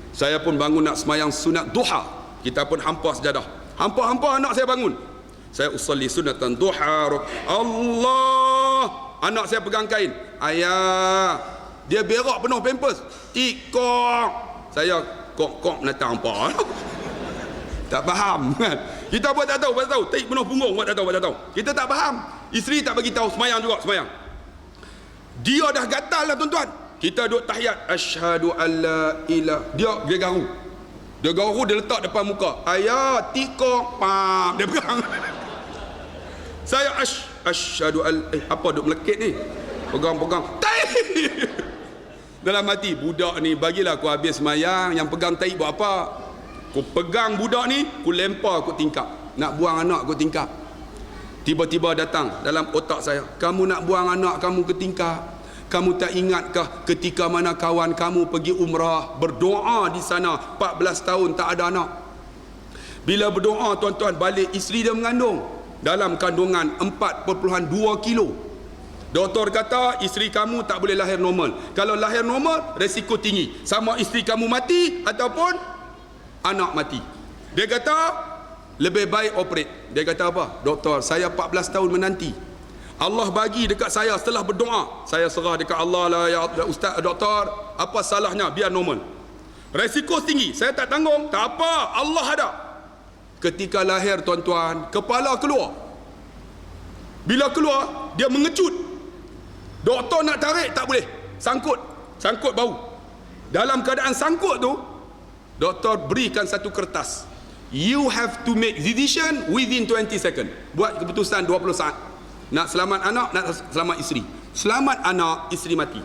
Saya pun bangun nak semayang sunat duha. Kita pun hampar sejadah. Hampar anak saya bangun. Saya usalli sunatan duha. Allah. Anak saya pegang kain. Ayah. Dia berak penuh pampers. Tikok. Saya kok menatang apa? Tak faham kan? Kita buat tak tahu, tarik penuh punggung buat tak tahu. Kita tak faham. Isteri tak bagi tahu, semayang juga, semayang. Dia dah gatal lah tuan-tuan. Kita duduk tahiyat, asyhadu alla ilah. Dia garu. Dia letak depan muka. Ayah, tikok, pam, dia pegang. Saya asyhadu apa duk melekit ni? Pegang. Dalam hati, budak ni bagilah aku habis semayang, yang pegang tahi buat apa? Aku pegang budak ni, aku lempar aku tingkap. Nak buang anak aku tingkap. Tiba-tiba datang dalam otak saya, kamu nak buang anak kamu ke tingkap? Kamu tak ingatkah ketika mana kawan kamu pergi umrah, berdoa di sana 14 tahun tak ada anak? Bila berdoa tuan-tuan, balik isteri dia mengandung dalam kandungan 4.2 kilo. Doktor kata isteri kamu tak boleh lahir normal. Kalau lahir normal, resiko tinggi. Sama isteri kamu mati ataupun anak mati. Dia kata lebih baik operate. Dia kata apa? Doktor, saya 14 tahun menanti. Allah bagi dekat saya setelah berdoa. Saya serah dekat Allah lah, ya Ustaz, doktor, apa salahnya? Biar normal. Resiko tinggi, saya tak tanggung. Tak apa, Allah ada. Ketika lahir tuan-tuan, kepala keluar. Bila keluar, dia mengecut. Doktor nak tarik tak boleh. Sangkut bau. Dalam keadaan sangkut tu, doktor berikan satu kertas. You have to make decision within 20 second. Buat keputusan 20 saat. Nak selamat anak, nak selamat isteri. Selamat anak, isteri mati.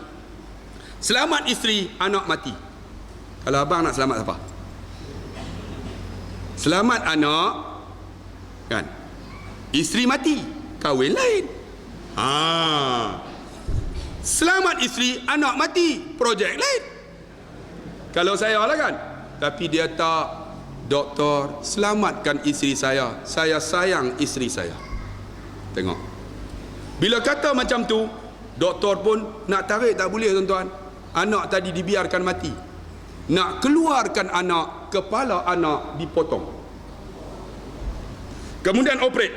Selamat isteri, anak mati. Kalau abang nak selamat siapa? Selamat anak, kan? Isteri mati, kahwin lain. Selamat isteri, anak mati, projek lain. Kalau saya lah kan. Tapi dia tak. Doktor, selamatkan isteri saya sayang isteri saya. Tengok. Bila kata macam tu, doktor pun nak tarik tak boleh tuan-tuan. Anak tadi dibiarkan mati. Nak keluarkan anak, kepala anak dipotong. Kemudian operate.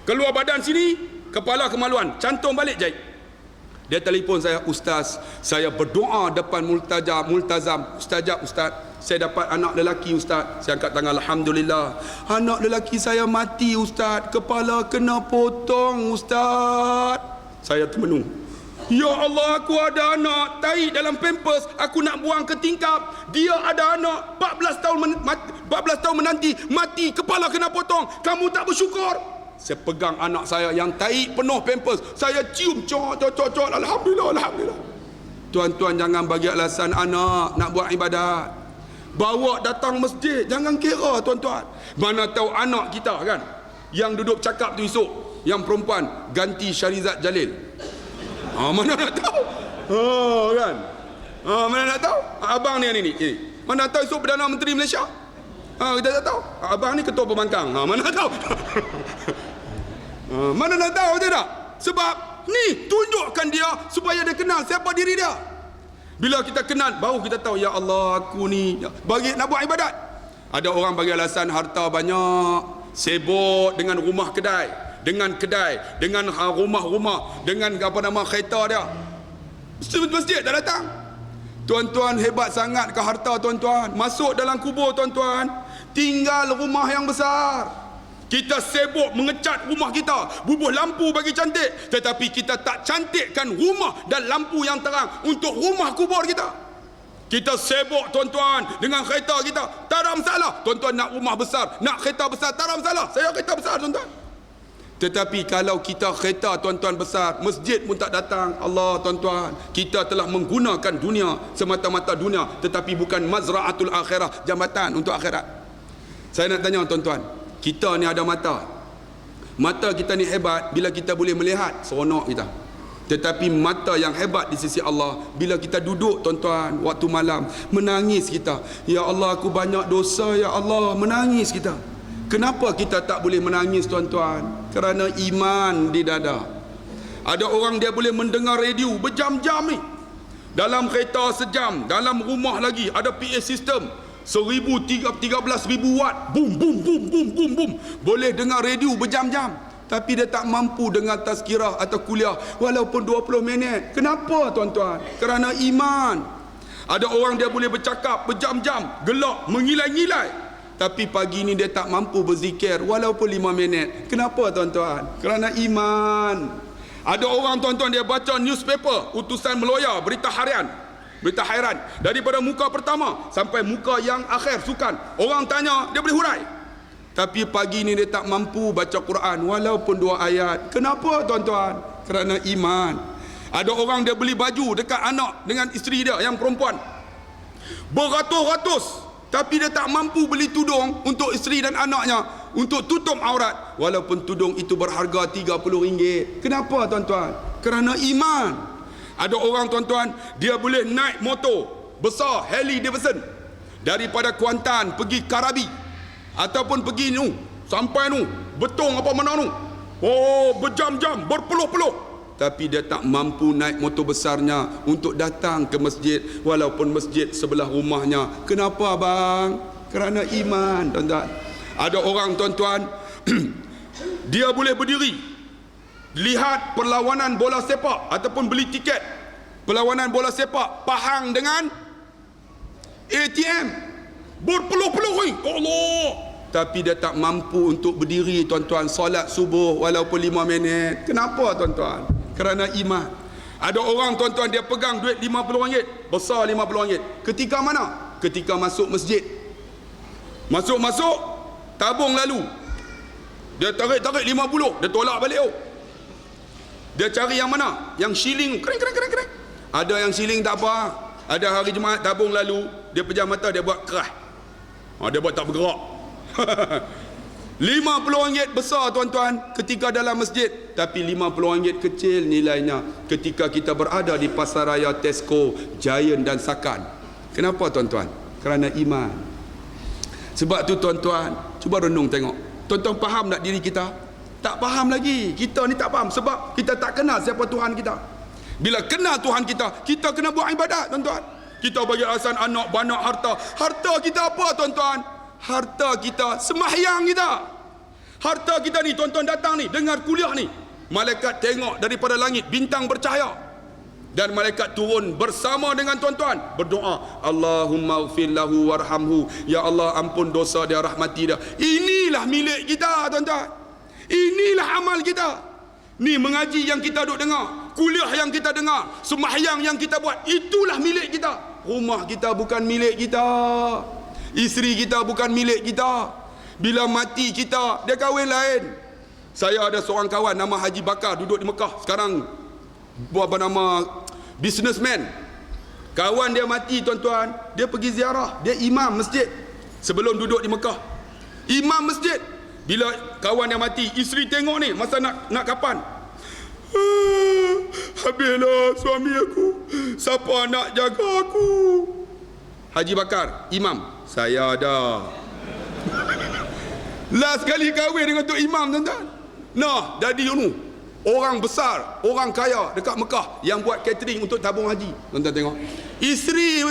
Keluar badan sini, kepala kemaluan, cantum balik jahit. Dia telefon saya, Ustaz, saya berdoa depan multazam. Ustaz, saya dapat anak lelaki, Ustaz. Saya angkat tangan, Alhamdulillah. Anak lelaki saya mati, Ustaz. Kepala kena potong, Ustaz. Saya termenung. Ya Allah, aku ada anak, tahi dalam pampers, aku nak buang ke tingkap. Dia ada anak, 14 tahun menanti, mati, kepala kena potong. Kamu tak bersyukur? Saya pegang anak saya yang tahi penuh pampers. Saya cium, cok. Alhamdulillah. Tuan-tuan, jangan bagi alasan anak nak buat ibadat. Bawa datang masjid, jangan kira tuan-tuan. Mana tahu anak kita kan, yang duduk cakap tu esok, yang perempuan ganti Syarizat Jalil. Mana nak tahu? Kan? Mana nak tahu? Abang ni ni. Mana tahu esok Perdana Menteri Malaysia? Kita tak tahu. Abang ni ketua pembangkang. Mana nak tahu? Mana nak tahu tidak? Sebab ni tunjukkan dia supaya dia kenal siapa diri dia. Bila kita kenal, baru kita tahu, ya Allah, aku ni bagi nak buat ibadat. Ada orang bagi alasan harta banyak, sibuk dengan rumah kedai, dengan rumah-rumah, dengan kereta dia. Masjid tak datang. Tuan-tuan, hebat sangat ke harta tuan-tuan? Masuk dalam kubur tuan-tuan, tinggal rumah yang besar. Kita sibuk mengecat rumah kita, bubuh lampu bagi cantik, tetapi kita tak cantikkan rumah dan lampu yang terang untuk rumah kubur kita. Kita sibuk tuan-tuan dengan kereta kita, tak ada masalah. Tuan-tuan nak rumah besar, nak kereta besar, tak ada masalah. Saya kereta besar tuan-tuan. Tetapi kalau kita kereta tuan-tuan besar, masjid pun tak datang. Allah tuan-tuan, kita telah menggunakan dunia semata-mata dunia, tetapi bukan mazra'atul akhirah, jambatan untuk akhirat. Saya nak tanya tuan-tuan, kita ni ada mata. Mata kita ni hebat bila kita boleh melihat, seronok kita. Tetapi mata yang hebat di sisi Allah bila kita duduk tuan-tuan waktu malam, menangis kita. Ya Allah, aku banyak dosa, ya Allah, menangis kita. Kenapa kita tak boleh menangis tuan-tuan? Kerana iman di dada. Ada orang dia boleh mendengar radio berjam-jam ni. Dalam kereta sejam, dalam rumah lagi ada PA system. 13,000 watt, boom boom boom boom boom boom, boleh dengar radio berjam-jam, tapi dia tak mampu dengar tazkirah atau kuliah walaupun 20 minit. Kenapa tuan-tuan? Kerana iman. Ada orang dia boleh bercakap berjam-jam, gelak, mengilai-ngilai, tapi pagi ni dia tak mampu berzikir walaupun 5 minit. Kenapa tuan-tuan? Kerana iman. Ada orang tuan-tuan dia baca newspaper, utusan meloya, berita harian, berita hairan, daripada muka pertama sampai muka yang akhir sukan. Orang tanya, dia boleh hurai. Tapi pagi ni dia tak mampu baca Quran walaupun 2 ayat. Kenapa tuan-tuan? Kerana iman. Ada orang dia beli baju dekat anak dengan isteri dia yang perempuan, beratus-ratus, tapi dia tak mampu beli tudung untuk isteri dan anaknya untuk tutup aurat walaupun tudung itu berharga RM30. Kenapa tuan-tuan? Kerana iman. Ada orang tuan-tuan dia boleh naik motor besar Harley Davidson daripada Kuantan pergi Karabi ataupun pergi nu sampai nu Betong apa mana nu, oh berjam-jam, berpeluh-peluh, tapi dia tak mampu naik motor besarnya untuk datang ke masjid walaupun masjid sebelah rumahnya. Kenapa bang? Kerana iman tuan-tuan. Ada orang tuan-tuan dia boleh berdiri lihat perlawanan bola sepak ataupun beli tiket perlawanan bola sepak Pahang dengan ATM, berpeluh-peluh Allah, tapi dia tak mampu untuk berdiri tuan-tuan solat subuh walaupun 5 minit. Kenapa tuan-tuan? Kerana iman. Ada orang tuan-tuan dia pegang duit RM50, besar RM50. Ketika mana? Ketika masuk masjid, masuk tabung lalu, dia tarik 50, dia tolak balik. Dia cari yang mana? Yang shilling, kering. Ada yang shilling tak apa. Ada hari Jumaat tabung lalu, dia pejam mata, dia buat kerah. Dia buat tak bergerak. RM50 besar tuan-tuan ketika dalam masjid, tapi RM50 kecil nilainya ketika kita berada di pasaraya Tesco, Giant dan Sakan. Kenapa tuan-tuan? Kerana iman. Sebab tu tuan-tuan, cuba renung tengok. Tuan-tuan faham tak diri kita? Tak faham lagi. Kita ni tak faham sebab kita tak kenal siapa Tuhan kita. Bila kenal Tuhan kita, kita kena buat ibadat tuan-tuan. Kita bagi alasan anak, banyak harta. Harta kita apa tuan-tuan? Harta kita sembahyang kita. Harta kita ni tuan-tuan datang ni dengar kuliah ni, malaikat tengok daripada langit bintang bercahaya, dan malaikat turun bersama dengan tuan-tuan berdoa, Allahumma ighfir lahu warhamhu, ya Allah ampun dosa dia, rahmati dia. Inilah milik kita tuan-tuan. Inilah amal kita. Ni mengaji yang kita duk dengar, kuliah yang kita dengar, sembahyang yang kita buat, itulah milik kita. Rumah kita bukan milik kita, isteri kita bukan milik kita. Bila mati kita, dia kahwin lain. Saya ada seorang kawan nama Haji Bakar, duduk di Mekah sekarang, buat nama businessman. Kawan dia mati tuan-tuan, dia pergi ziarah, dia imam masjid sebelum duduk di Mekah, imam masjid. Bila kawan yang mati, isteri tengok ni masa nak kapan, habislah suami aku, siapa nak jaga aku? Haji Bakar, imam, saya ada. Last kali kahwin dengan tu imam tuan-tuan. Nah, jadi orang besar, orang kaya dekat Mekah yang buat catering untuk tabung haji. Tuan-tuan tengok, isteri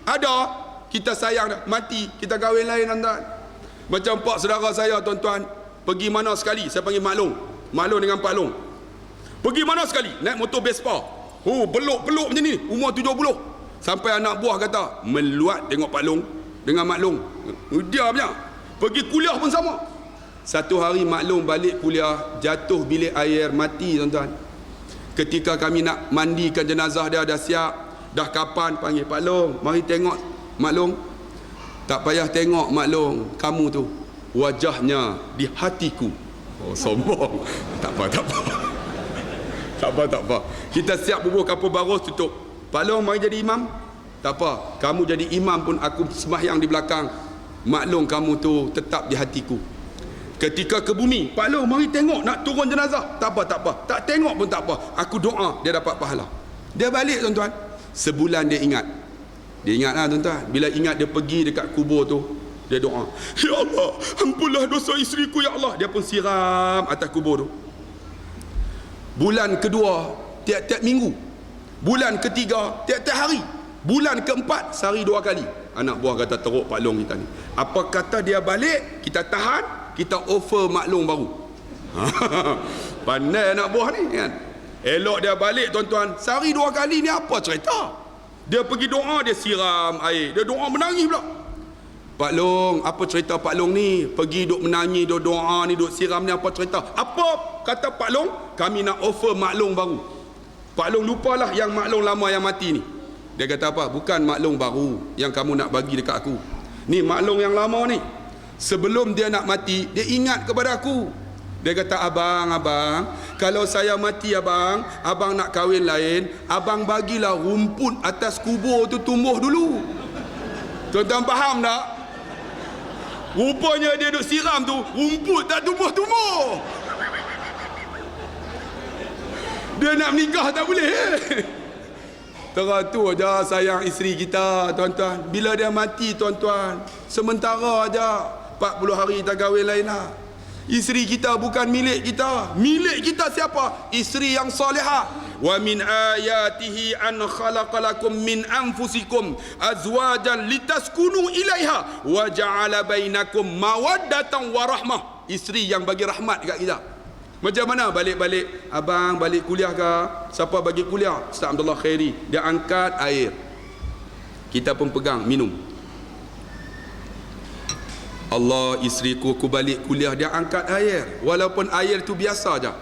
ada, kita sayang dah, mati kita kahwin lain tuan-tuan. Macam pak saudara saya tuan-tuan, pergi mana sekali, saya panggil Mak Long dengan Pak Long, pergi mana sekali naik motor Vespa, peluk-peluk macam ni, umur 70, sampai anak buah kata meluat tengok Pak Long dengan Mak Long. Dia punya pergi kuliah pun sama. Satu hari Mak Long balik kuliah, jatuh bilik air, mati tuan-tuan. Ketika kami nak mandikan jenazah dia, dah siap, dah kapan, panggil Pak Long, mari tengok Mak Long. Tak payah tengok Mak Long, kamu tu wajahnya di hatiku. Oh sombong. Tak apa. Kita siap bubuh kapur baros tutup. Pak Long mari jadi imam. Tak apa, kamu jadi imam pun aku sembahyang di belakang. Mak Long kamu tu tetap di hatiku. Ketika ke bumi, Pak Long mari tengok nak turun jenazah. Tak apa. Tak tengok pun tak apa. Aku doa dia dapat pahala. Dia balik tuan-tuan. Sebulan dia ingat. Dia ingatlah tuan-tuan. Bila ingat dia pergi dekat kubur tu, dia doa, ya Allah ampunlah dosa isteriku ya Allah. Dia pun siram atas kubur tu. Bulan kedua tiap-tiap minggu, bulan ketiga tiap-tiap hari, Bulan keempat sehari 2 kali. Anak buah kata teruk Pak Long kita ni. Apa kata dia balik, kita tahan, kita offer maklum baru. Pandai anak buah ni kan. Elok dia balik tuan-tuan, sehari 2 kali ni apa cerita? Dia pergi doa, dia siram air, dia doa menangis pula. Pak Long, apa cerita Pak Long ni? Pergi duk menangis, duk doa ni, duk siram ni, apa cerita? Apa kata Pak Long? Kami nak offer maklum baru. Pak Long lupalah yang maklum lama yang mati ni. Dia kata apa? Bukan maklum baru yang kamu nak bagi dekat aku. Ni maklum yang lama ni. Sebelum dia nak mati, dia ingat kepada aku. Dia kata, abang, kalau saya mati abang nak kahwin lain, abang bagilah rumput atas kubur tu tumbuh dulu. Tuan-tuan faham tak? Rupanya dia duk siram tu, rumput tak tumbuh-tumbuh. Dia nak menikah tak boleh. Teratur je sayang isteri kita, tuan-tuan. Bila dia mati, tuan-tuan, sementara aja 40 hari kita kahwin lain lah. Isteri kita bukan milik kita. Milik kita siapa? Isteri yang salihah. Wa min ayatihi an khalaqalakum min anfusikum azwajan litaskunu ilaiha wa ja'ala bainakum mawaddatan wa rahmah. Isteri yang bagi rahmat dekat kita. Macam mana balik-balik? Abang balik kuliah ke? Siapa bagi kuliah? Ustaz Abdullah Khairi. Dia angkat air, kita pun pegang minum. Allah, isteriku aku balik kuliah, dia angkat air, walaupun air tu biasa aja.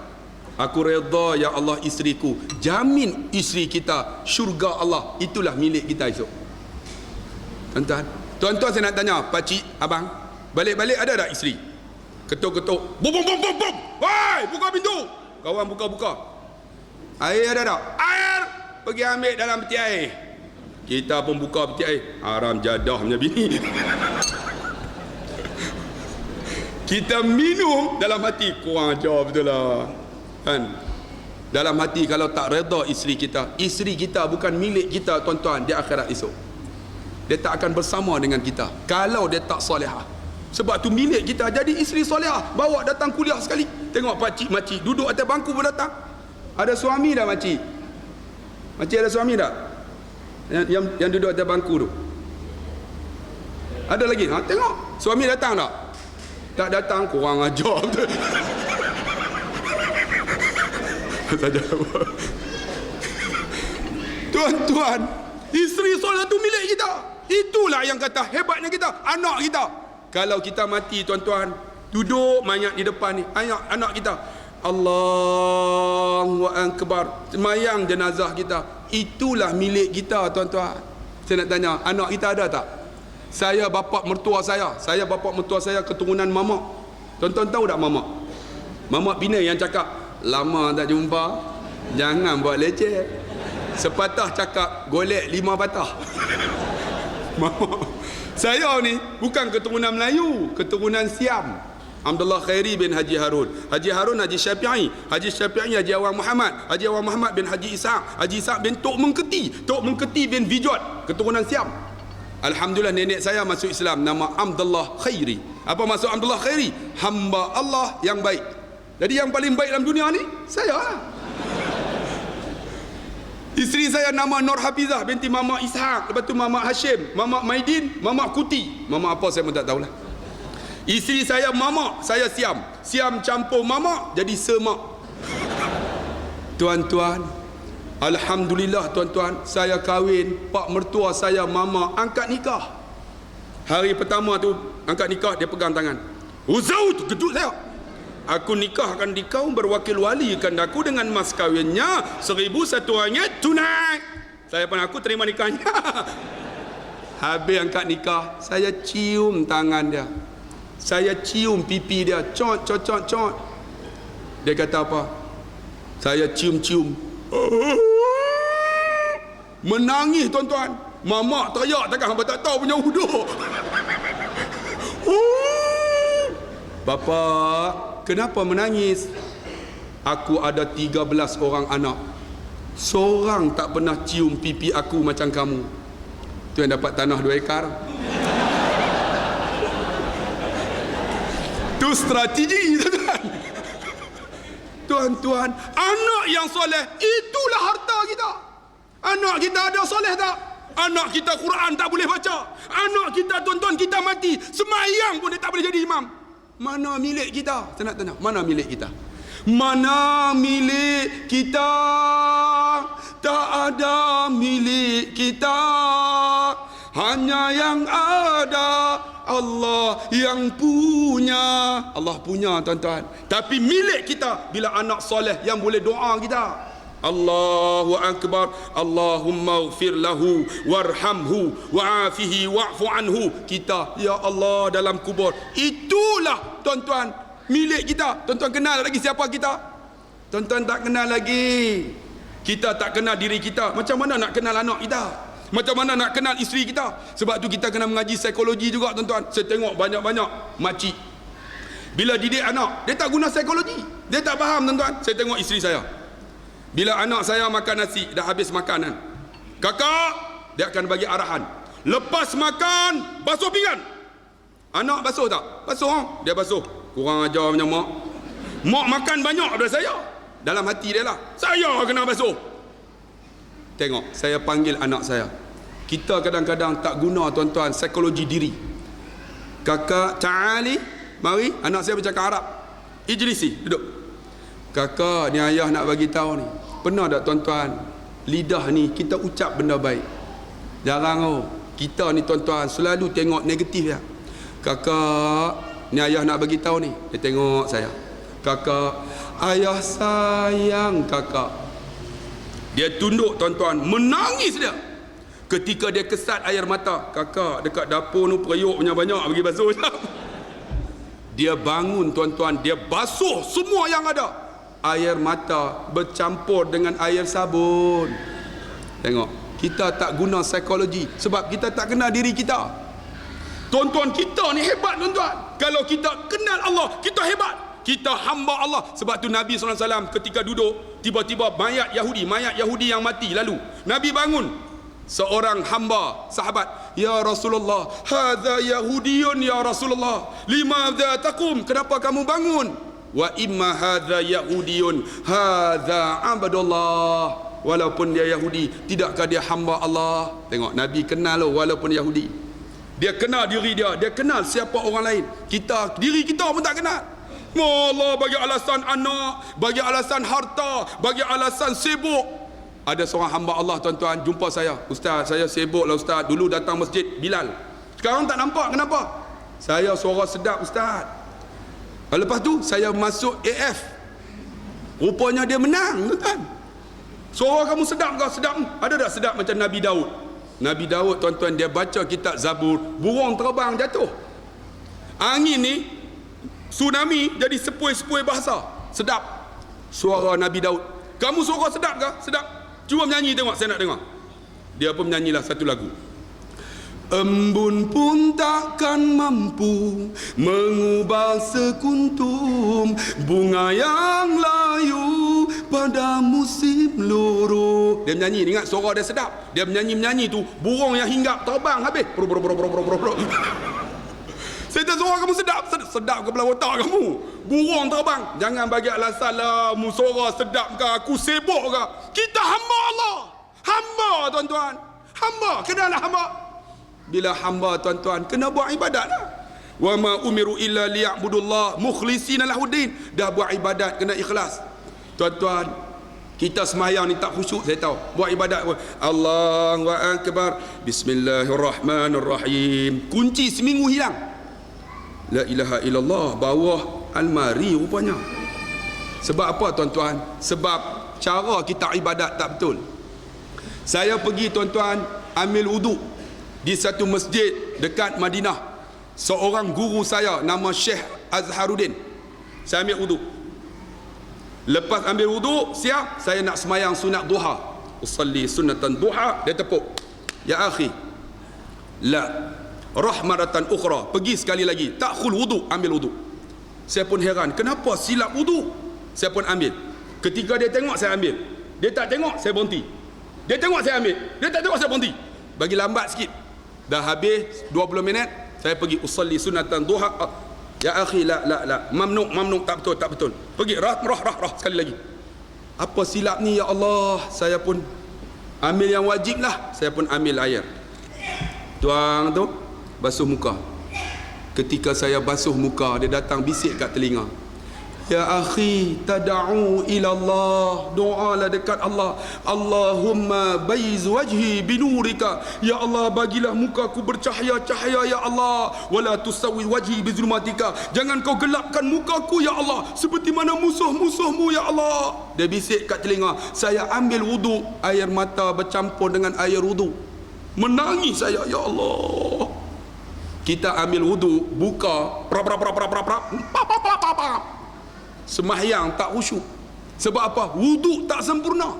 Aku redha ya Allah isteriku. Jamin isteri kita syurga Allah. Itulah milik kita esok. Tuan-tuan saya nak tanya, pakcik, abang, balik-balik ada tak isteri? Ketuk-ketuk, bum bum bum bum bum. Woi, buka pintu. Kawan buka. Air ada tak? Air. Pergi ambil dalam peti air. Kita pun buka peti air. Haram jadah punya bini. Kita minum dalam hati, kurang ajar betul lah. Kan? Dalam hati kalau tak redha isteri kita bukan milik kita tuan-tuan di akhirat esok. Dia tak akan bersama dengan kita kalau dia tak solehah. Sebab tu milik kita. Jadi isteri solehah, bawa datang kuliah sekali. Tengok pakcik makcik duduk atas bangku pun datang. Ada suami dah makcik? Makcik ada suami tak? Yang duduk atas bangku tu ada lagi? Tengok suami datang tak? Tak datang, kurang ajar betul. Tuan-tuan, isteri soleh tu milik kita. Itulah yang kata hebatnya kita, anak kita. Kalau kita mati tuan-tuan, duduk mayat di depan ni, anak kita, Allahu Akbar, semayang jenazah kita. Itulah milik kita tuan-tuan. Saya nak tanya, anak kita ada tak? Saya bapa mertua saya keturunan mamak. Tuan-tuan tahu tak mamak? Mamak Pina yang cakap, lama tak jumpa, jangan buat leceh. Sepatah cakap, golek 5 patah. Mamak. Saya ni bukan keturunan Melayu, keturunan Siam. Abdullah Khairi bin Haji Harun, Haji Harun Haji Syafi'i, Haji Syafi'i Haji Awang Muhammad, Haji Awang Muhammad bin Haji Ishaq, Haji Ishaq bin Tok Mengketi bin Vijot, keturunan Siam. Alhamdulillah nenek saya masuk Islam, nama Abdullah Khairi. Apa maksud Abdullah Khairi? Hamba Allah yang baik. Jadi yang paling baik dalam dunia ni saya lah. Isteri saya nama Nur Hafizah binti Mama Ishaq, lepas tu Mama Hashim, Mama Maidin, Mama Kuti. Mama apa saya pun tak tahulah. Isteri saya Mama, saya Siam campur Mama jadi Semak. Tuan-tuan, alhamdulillah tuan-tuan, saya kahwin, pak mertua saya Mama angkat nikah. Hari pertama tu angkat nikah, dia pegang tangan. Uzaut, gedut saya. Aku nikahkan di kau, berwakil walikan aku dengan mas kawinnya 1,001 ringgit tunai. Saya pun aku terima nikahnya. Habis angkat nikah, saya cium tangan dia, saya cium pipi dia, cot. Dia kata apa? Saya cium. Menangis tuan-tuan. Mamak teriak, takkan hamba tak tahu punya huduk. Bapa, kenapa menangis? Aku ada 13 orang anak, seorang tak pernah cium pipi aku macam kamu. Tu yang dapat tanah 2 ekar. Tu strategi tuan-tuan. Tuan-tuan, anak yang soleh itulah harta kita. Anak kita ada soleh tak? Anak kita Quran tak boleh baca. Anak kita, tuan-tuan, kita mati, sembahyang pun dia tak boleh jadi imam. Mana milik kita? Saya nak tanya, mana milik kita? Mana milik kita? Tak ada milik kita. Hanya yang ada Allah yang punya. Allah punya, tuan-tuan. Tapi milik kita bila anak soleh yang boleh doa kita. Allahu Akbar. Allahumma ighfir lahu warhamhu wa'afihi wa'fu anhu. Kita, ya Allah, dalam kubur. Itulah, tuan-tuan, milik kita. Tuan-tuan kenal lagi siapa kita? Tuan-tuan tak kenal lagi. Kita tak kenal diri kita. Macam mana nak kenal anak kita? Macam mana nak kenal isteri kita? Sebab tu kita kena mengaji psikologi juga, tuan-tuan. Saya tengok banyak-banyak makcik bila didik anak, dia tak guna psikologi. Dia tak faham, tuan-tuan. Saya tengok isteri saya, bila anak saya makan nasi, dah habis makan kan, kakak, dia akan bagi arahan, lepas makan basuh pinggan. Anak basuh tak? Basuh. Dia basuh. Kurang ajar punya mak. Mak makan banyak daripada saya. Dalam hati dia lah, saya kena basuh. Tengok, saya panggil anak saya. Kita kadang-kadang tak guna, tuan-tuan, psikologi diri. Kakak, ta'ali, mari. Anak saya bercakap Arab. Ijlisi, duduk. Kakak, ni ayah nak bagi tahu ni. Pernah tak, tuan-tuan, lidah ni kita ucap benda baik? Jarang oh. Kita ni, tuan-tuan, selalu tengok negatif ya. Kakak, ni ayah nak bagi tahu ni. Dia tengok saya. Kakak, ayah sayang kakak. Dia tunduk, tuan-tuan, menangis dia. Ketika dia kesat air mata, kakak dekat dapur ni periuk punya banyak, bagi basuh. Dia bangun, tuan-tuan, dia basuh semua yang ada. Air mata bercampur dengan air sabun. Tengok, kita tak guna psikologi sebab kita tak kenal diri kita. Tuan-tuan, kita ni hebat, tuan-tuan. Kalau kita kenal Allah, kita hebat. Kita hamba Allah. Sebab tu Nabi SAW ketika duduk, tiba-tiba mayat Yahudi yang mati lalu. Nabi bangun. Seorang hamba sahabat, ya Rasulullah, hadza Yahudiyun ya Rasulullah, limadza taqum? Kenapa kamu bangun? Wa imma hadza Yahudiyun hadza abdullah. Walaupun dia Yahudi, tidakkah dia hamba Allah? Tengok, Nabi kenal loh, walaupun Yahudi. Dia kenal diri dia, dia kenal siapa orang lain. Kita, diri kita pun tak kenal. Allah bagi alasan anak, bagi alasan harta, bagi alasan sibuk. Ada seorang hamba Allah, tuan-tuan, jumpa saya. Ustaz, saya sibuk lah Ustaz. Dulu datang masjid Bilal, sekarang tak nampak. Kenapa? Saya suara sedap Ustaz. Lepas tu saya masuk AF, rupanya dia menang, tuan-tuan. Suara kamu sedap ke? Sedap. Ada tak sedap macam Nabi Daud? Nabi Daud, tuan-tuan, dia baca kitab Zabur, burung terbang jatuh. Angin ni, tsunami jadi sepoi-sepoi bahasa. Sedap suara Nabi Daud. Kamu suara sedap ke? Sedap. Cuba menyanyi tengok, saya nak dengar. Dia pun menyanyilah satu lagu. Embun pun takkan mampu mengubah sekuntum bunga yang layu pada musim luruh. Dia menyanyi, ingat suara dia sedap. Dia menyanyi tu, burung yang hinggap terbang habis. Saya tak suara kamu sedap. Sedap kepala otak kamu. Burung terbang. Jangan bagi alasan lah, mu suara sedap ke, aku sibuk ke. Kita hamba Allah. Hamba, tuan-tuan. Hamba, kenalah hamba. Bila hamba, tuan-tuan, kena buat ibadat lah. Wa ma umiru illa liya'budullah mukhlishina lahuddin. Dah buat ibadat, kena ikhlas. Tuan-tuan, kita semayang ni tak khusyuk, saya tahu. Buat ibadat pun, Allahu Akbar, Bismillahirrahmanirrahim. Kunci seminggu hilang. La ilaha illallah bawah almari rupanya. Sebab apa, tuan-tuan? Sebab cara kita ibadat tak betul. Saya pergi, tuan-tuan, ambil wuduk di satu masjid dekat Madinah. Seorang guru saya nama Syekh Azharuddin. Saya ambil wuduk. Lepas ambil wuduk, siap, saya nak semayang sunat duha. Usalli sunatan duha. Dia tepuk, ya akhi, la rahmaratan ukhra, pergi sekali lagi, takhul wudu, ambil wudu. Saya pun heran, kenapa silap wudu? Saya pun ambil. Ketika dia tengok, saya ambil. Dia tak tengok, saya berhenti. Dia tengok, saya ambil. Dia tak tengok, saya berhenti. Bagi lambat sikit. Dah habis 20 minit, saya pergi usalli sunatan duha. Ya akhi, la mamnu, tak betul. Pergi rah sekali lagi. Apa silap ni ya Allah? Saya pun Ambil yang wajib lah. Saya pun ambil air, tuang tu, basuh muka. Ketika saya basuh muka, dia datang bisik kat telinga, ya akhi, tada'u ila Allah, doalah dekat Allah. Allahumma bayyiz wajhi binurika, ya Allah, bagilah mukaku bercahaya-cahaya ya Allah. Wala tusawi wajhi bizulmatika, jangan kau gelapkan mukaku ya Allah seperti mana musuh-musuhmu ya Allah. Dia bisik kat telinga. Saya ambil wudu, air mata bercampur dengan air wudu. Menangis saya, ya Allah. Kita ambil wudu, buka, semahyang tak khusyuk. Sebab apa? Wudu tak sempurna.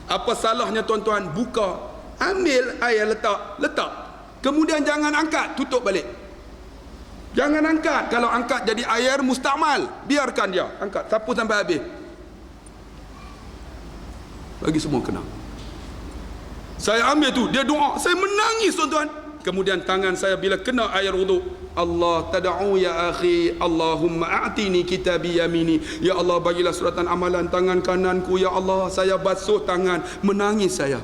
Apa salahnya tuan-tuan? Buka, ambil air, letak. Kemudian jangan angkat, tutup balik. Jangan angkat. Kalau angkat jadi air mustakmal, biarkan dia angkat, sapu sampai habis. Bagi semua kena. Saya ambil tu, dia doa, saya menangis tuan-tuan. Kemudian tangan saya bila kena air wudu, Allah tada'u ya akhi, Allahumma a'tini kitabi yamini, ya Allah, bagilah suratan amalan tangan kananku ya Allah. Saya basuh tangan, menangis saya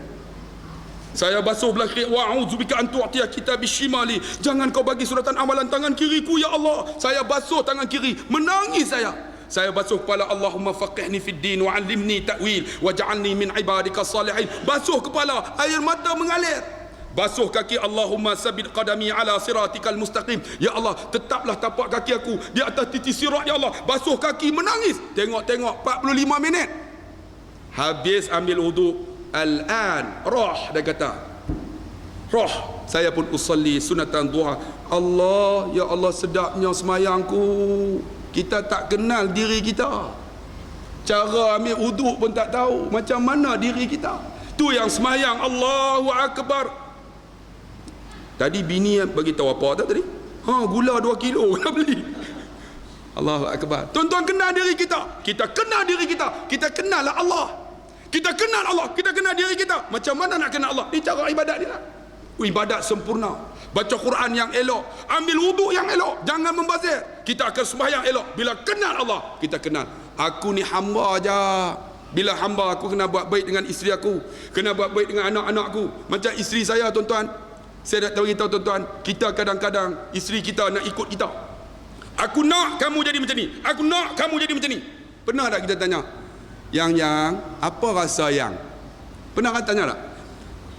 basuh belah kiri, wa'udzubika an tu'tiya kitabi shimali, jangan kau bagi suratan amalan tangan kiriku ya Allah. Saya basuh tangan kiri, menangis saya basuh kepala, Allahumma faqihni fid din wa 'allimni ta'wil waj'alni min ibadika salihin. Basuh kepala, air mata mengalir. Basuh kaki, Allahumma sabit qadami ala siratikal mustaqim, ya Allah, tetaplah tapak kaki aku di atas titik sirat ya Allah. Basuh kaki, menangis. Tengok 45 minit. Habis ambil wudu, al-an roh, dia kata roh. Saya pun usalli sunatan duha. Allah, ya Allah, sedapnya semayangku. Kita tak kenal diri kita, cara ambil wudu pun tak tahu macam mana diri kita. Tu yang semayang Allahu Akbar. Tadi bini bagi tahu apa tak tadi? Gula 2 kilo nak beli. Allahu Akbar. Tuan-tuan, kenal diri kita. Kita kenal diri kita. Kita kenal lah Allah. Kita kenal Allah. Kita kenal diri kita. Macam mana nak kenal Allah? Ini cara ibadat dia. Ibadat sempurna. Baca Quran yang elok. Ambil wuduk yang elok. Jangan membazir. Kita akan sembahyang elok. Bila kenal Allah, kita kenal. Aku ni hamba aja. Bila hamba, aku kena buat baik dengan isteri aku. Kena buat baik dengan anak-anakku. Macam isteri saya, tuan-tuan. Saya nak beritahu tuan-tuan, kita kadang-kadang isteri kita nak ikut kita. Aku nak kamu jadi macam ni. Aku nak kamu jadi macam ni. Pernah tak kita tanya, Yang apa rasa yang? Pernah kan tanya tak?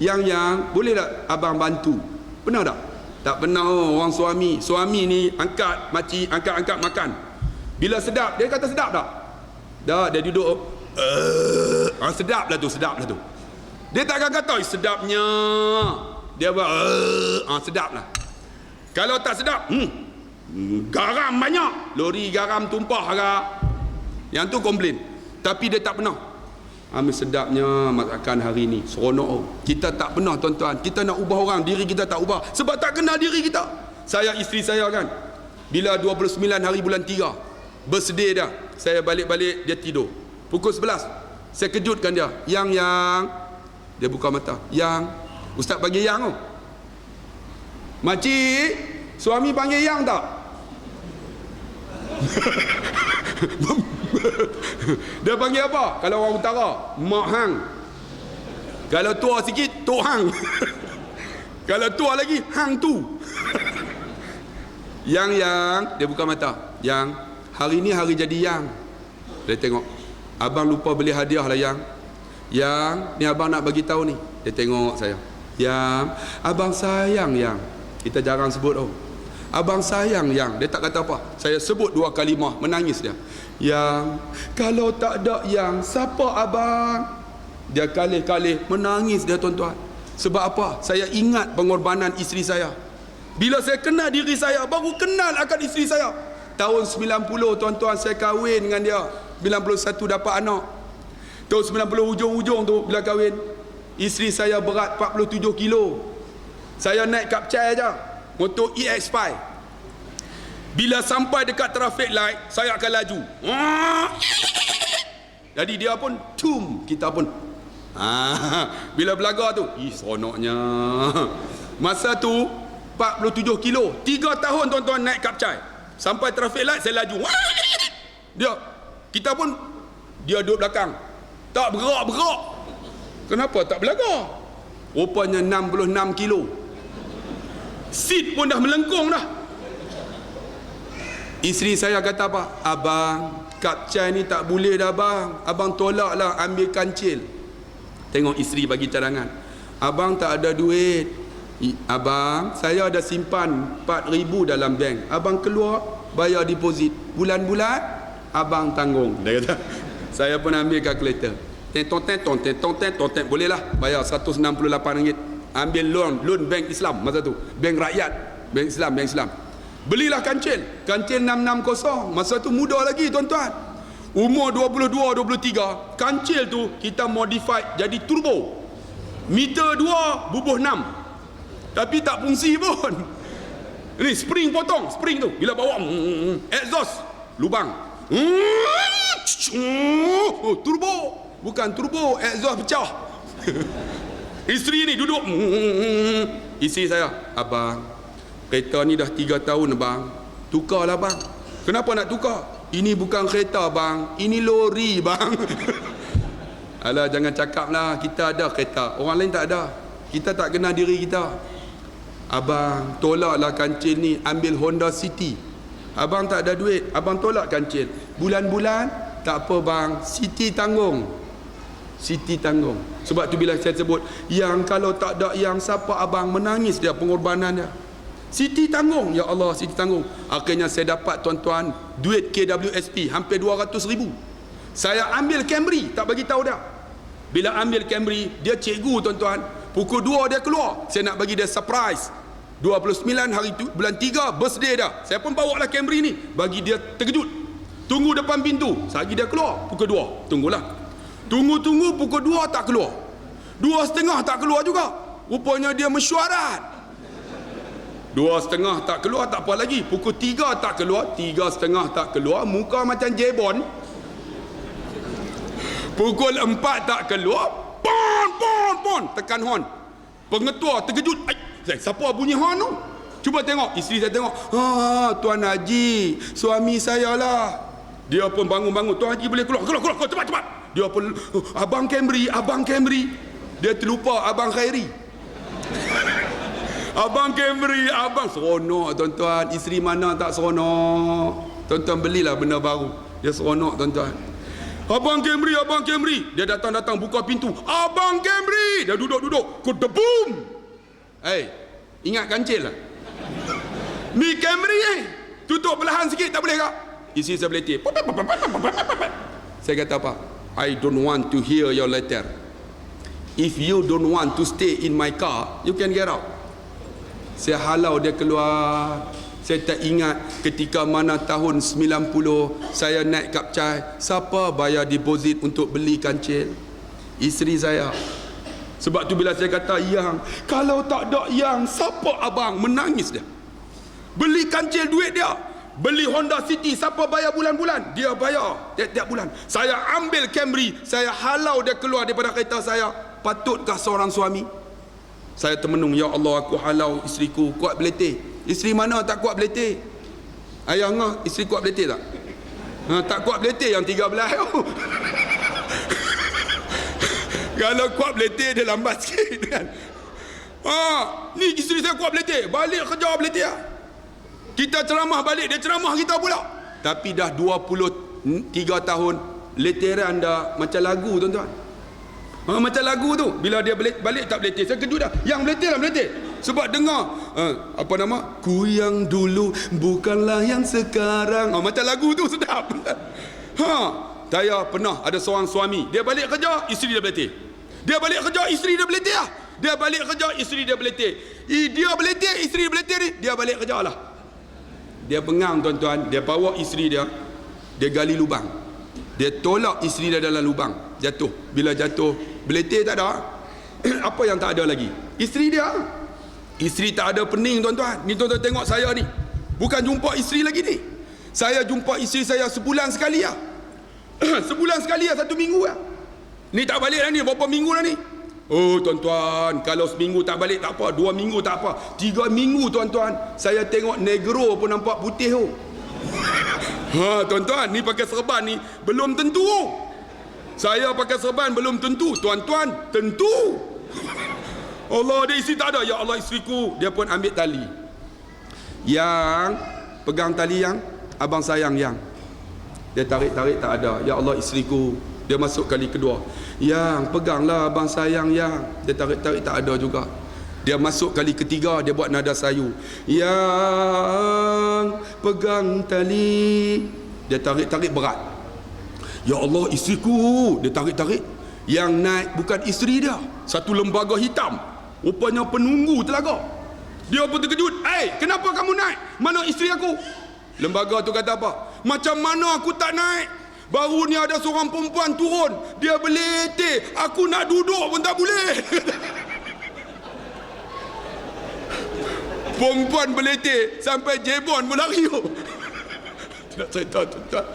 Yang boleh tak abang bantu? Pernah tak? Tak pernah. Orang suami ni angkat makcik, angkat makan. Bila sedap, dia kata sedap tak? Dah, dia duduk. Sedap lah tu. Dia takkan kata sedapnya. Dia buat sedap lah. Kalau tak sedap, garam banyak, lori garam tumpah agak, yang tu komplain. Tapi dia tak pernah, sedapnya masakan hari ni, seronok. Kita tak pernah, tuan-tuan. Kita nak ubah orang, diri kita tak ubah sebab tak kenal diri kita. Saya, isteri saya kan, bila 29 hari bulan 3 birthday dah, saya balik-balik dia tidur. Pukul 11 saya kejutkan dia. Yang dia buka mata. Ustaz panggil yang tu. Makcik, suami panggil yang tak? Dia panggil apa? Kalau orang utara, mak hang. Kalau tua sikit, tok hang. Kalau tua lagi, hang tu. Yang dia buka mata. Yang hari ni hari jadi yang. Dia tengok, abang lupa beli hadiah lah yang ni abang nak bagi tahu ni. Dia tengok saya. Yang abang sayang yang. Kita jarang sebut abang sayang yang. Dia tak kata apa. Saya sebut 2 kalimah, menangis dia. Yang kalau tak ada yang, siapa abang? Dia kalih-kalih, menangis dia, tuan-tuan. Sebab apa? Saya ingat pengorbanan isteri saya. Bila saya kenal diri saya, baru kenal akan isteri saya. Tahun 90, tuan-tuan, saya kahwin dengan dia. 91 dapat anak. Tahun 90 hujung-hujung tu bila kahwin, isteri saya berat 47 kilo. Saya naik kapcai aja, motor EX5. Bila sampai dekat traffic light, saya akan laju. Jadi dia pun kita pun. Bila belaga tu, seronoknya. Masa tu 47 kilo, 3 tahun tuan-tuan naik kapcai. Sampai traffic light saya laju. Kita pun, dia duduk belakang, tak bergerak. Kenapa tak belaga? Rupanya 66 kilo. Seat pun dah melengkung dah. Isteri saya kata apa? Abang, kapcai ni tak boleh dah bang. Abang tolaklah ambil kancil. Tengok isteri bagi cadangan. Abang tak ada duit. Abang, saya ada simpan 4,000 dalam bank. Abang keluar, bayar deposit. Bulan-bulan, abang tanggung. Dia kata, saya pun ambil kalkulator. Tonten, boleh lah. Bayar RM168. Ambil loan bank Islam masa tu. Bank rakyat. Bank Islam. Belilah kancil 660. Masa tu muda lagi tuan-tuan, umur 22-23. Kancil tu kita modify jadi turbo, meter 2 bubuh 6, tapi tak fungsi pun. Ni spring potong, spring tu bila bawa exhaust lubang, turbo, bukan turbo, exhaust pecah. Isteri ni duduk, isteri saya, abang, kereta ni dah 3 tahun bang, tukarlah bang. Kenapa nak tukar? Ini bukan kereta bang, ini lori bang. Alah, jangan cakap lah, kita ada kereta, orang lain tak ada. Kita tak kenal diri kita. Abang, tolaklah kancil ni, ambil Honda City. Abang tak ada duit, abang tolak kancil. Bulan-bulan, tak apa bang, City tanggung. Sebab tu bila saya sebut, yang kalau tak ada yang, siapa abang, menangis dia pengorbanan dia. Siti tanggung, ya Allah, Siti tanggung. Akhirnya saya dapat tuan-tuan duit KWSP hampir 200,000. Saya ambil Camry, tak bagi tahu dia. Bila ambil Camry, dia cikgu tuan-tuan. Pukul 2 dia keluar. Saya nak bagi dia surprise. 29 hari tu, bulan 3 birthday dah. Saya pun bawa lah Camry ni, bagi dia terkejut. Tunggu depan pintu. Sehari dia keluar pukul 2. Tunggulah. Tunggu pukul 2 tak keluar. 2.30 tak keluar juga. Rupanya dia mesyuarat. 2.30 tak keluar, tak apa lagi. Pukul 3 tak keluar, 3.30 tak keluar, muka macam jebon. Pukul 4 tak keluar, pon, tekan hon. Pengetua terkejut. Siapa bunyi hon tu? Cuba tengok, isteri saya tengok. Tuan Haji, suami saya lah. Dia pun bangun. Tuan Haji boleh keluar, cepat. Dia pun, Abang Camry. Dia terlupa Abang Khairi. Abang Camry, abang seronok tuan-tuan. Isteri mana tak seronok? Tuan-tuan belilah benda baru, dia seronok tuan-tuan. Abang Camry. Dia datang buka pintu. Abang Camry. Dia duduk. Kudebum. Ingat kancil lah. Mi Camry tutup belahan sikit, tak boleh kak? Isteri saya beletir. Saya kata apa? I don't want to hear your letter. If you don't want to stay in my car, you can get out. Saya halau dia keluar. Saya tak ingat ketika mana tahun 90 saya naik kapcai, siapa bayar deposit untuk beli kancil? Isteri saya. Sebab tu bila saya kata yang, kalau tak ada yang, siapa abang? Menangis dia. Beli kancil duit dia. Beli Honda City, siapa bayar bulan-bulan? Dia bayar tiap-tiap bulan. Saya ambil Camry, saya halau dia keluar daripada kereta saya. Patutkah seorang suami? Saya termenung, ya Allah, aku halau isteriku kuat beletir. Isteri mana tak kuat beletir? Ayah ngah, isteri kuat beletir tak? Tak kuat beletir yang 13. Kalau kuat beletir dia lambat sikit kan. Ni isteri saya kuat beletir, balik kerja beletir. Kita ceramah balik, dia ceramah kita pula. Tapi dah 23 tahun letiran dah macam lagu tuan-tuan. Macam lagu tu, bila dia balik tak beletir, saya kejut dah. Yang beletir lah beletir. Sebab dengar ku yang dulu bukanlah yang sekarang. Macam lagu tu sedap. Saya pernah ada seorang suami, dia balik kerja, isteri dia beletir. Dia balik kerja, isteri dia beletir. Dia balik kerja, isteri dia beletir. Dia beletir, isteri dia beletir ni, dia balik kerja lah. Dia bengang tuan-tuan, dia bawa isteri dia, dia gali lubang. Dia tolak isteri dia dalam lubang, jatuh. Bila jatuh, beletir tak ada. Apa yang tak ada lagi? Isteri dia. Isteri tak ada pening tuan-tuan. Ni tuan-tuan tengok saya ni, bukan jumpa isteri lagi ni. Saya jumpa isteri saya sebulan sekali lah. Sebulan sekali lah, 1 minggu lah. Ni tak balik dah ni, berapa minggu dah ni? Oh tuan-tuan, kalau seminggu tak balik tak apa, 2 minggu tak apa, 3 minggu tuan-tuan, saya tengok negro pun nampak putih tuan-tuan, ni pakai serban ni belum tentu. Saya pakai serban belum tentu. Tuan-tuan, tentu. Allah, dia isteri tak ada. Ya Allah, isteriku. Dia pun ambil tali. Yang pegang tali yang abang sayang yang. Dia tarik-tarik tak ada. Ya Allah, isteriku. Dia masuk kali kedua. Yang peganglah abang sayang yang. Dia tarik-tarik tak ada juga. Dia masuk kali ketiga, dia buat nada sayu. Yang pegang tali. Dia tarik-tarik berat. Ya Allah, isteriku. Dia tarik-tarik. Yang naik bukan isteri dia, satu lembaga hitam. Rupanya penunggu telaga. Dia pun terkejut. Kenapa kamu naik? Mana isteri aku? Lembaga tu kata apa? Macam mana aku tak naik? Baru ni ada seorang perempuan turun. Dia beletih. Aku nak duduk pun tak boleh. Perempuan beletih sampai jebon pun lari. Tidak cerita tuan-tuan.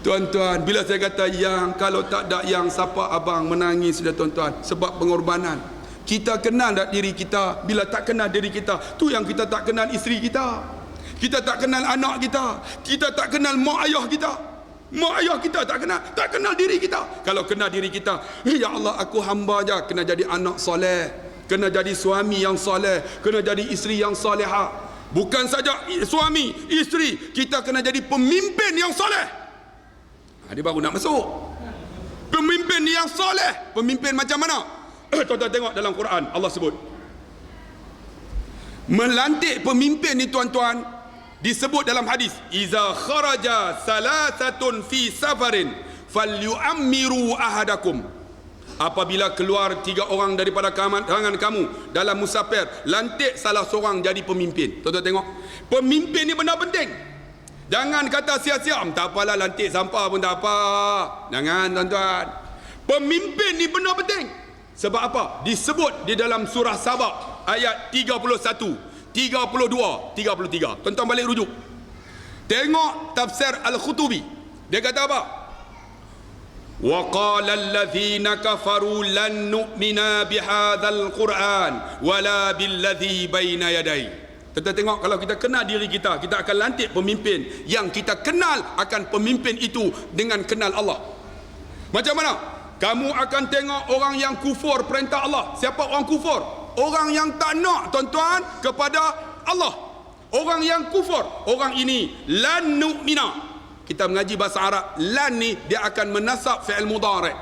Tuan-tuan, bila saya kata yang, kalau tak ada yang, siapa abang menangis dia tuan-tuan? Sebab pengorbanan. Kita kenal tak diri kita? Bila tak kenal diri kita, tu yang kita tak kenal isteri kita. Kita tak kenal anak kita. Kita tak kenal mak ayah kita. Mak ayah kita tak kenal diri kita. Kalau kenal diri kita, ya Allah, aku hamba je. Kena jadi anak soleh, kena jadi suami yang soleh, kena jadi isteri yang soleha. Bukan saja suami, isteri, kita kena jadi pemimpin yang soleh. Dia baru nak masuk. Pemimpin yang soleh. Pemimpin macam mana? Tuan-tuan tengok dalam Quran, Allah sebut. Melantik pemimpin ni tuan-tuan, disebut dalam hadis, iza kharaja salasatun fi safarin falyu'ammiru ahadakum. Apabila keluar 3 orang daripada kalangan kamu dalam musafir, lantik salah seorang jadi pemimpin. Tuan-tuan tengok, pemimpin ni benda penting. Jangan kata sia-sia, tak apalah, lantik sampah pun tak apa. Jangan tuan-tuan. Pemimpin ni benda penting. Sebab apa? Disebut di dalam surah Sabah ayat 31, 32, 33. Tuan-tuan balik rujuk. Tengok tafsir Al-Khutubi. Dia kata apa? Wa qala alladhina kafaru lan nu'mina bihadzal Qur'an wala billadhi baina yadayhi. Kita tengok, kalau kita kenal diri kita, kita akan lantik pemimpin yang kita kenal akan pemimpin itu dengan kenal Allah. Macam mana? Kamu akan tengok orang yang kufur perintah Allah. Siapa orang kufur? Orang yang tak nak tuan-tuan kepada Allah. Orang yang kufur. Orang ini lan nu'mina. Kita mengaji bahasa Arab, lan ni dia akan menasab fi'il mudhari'.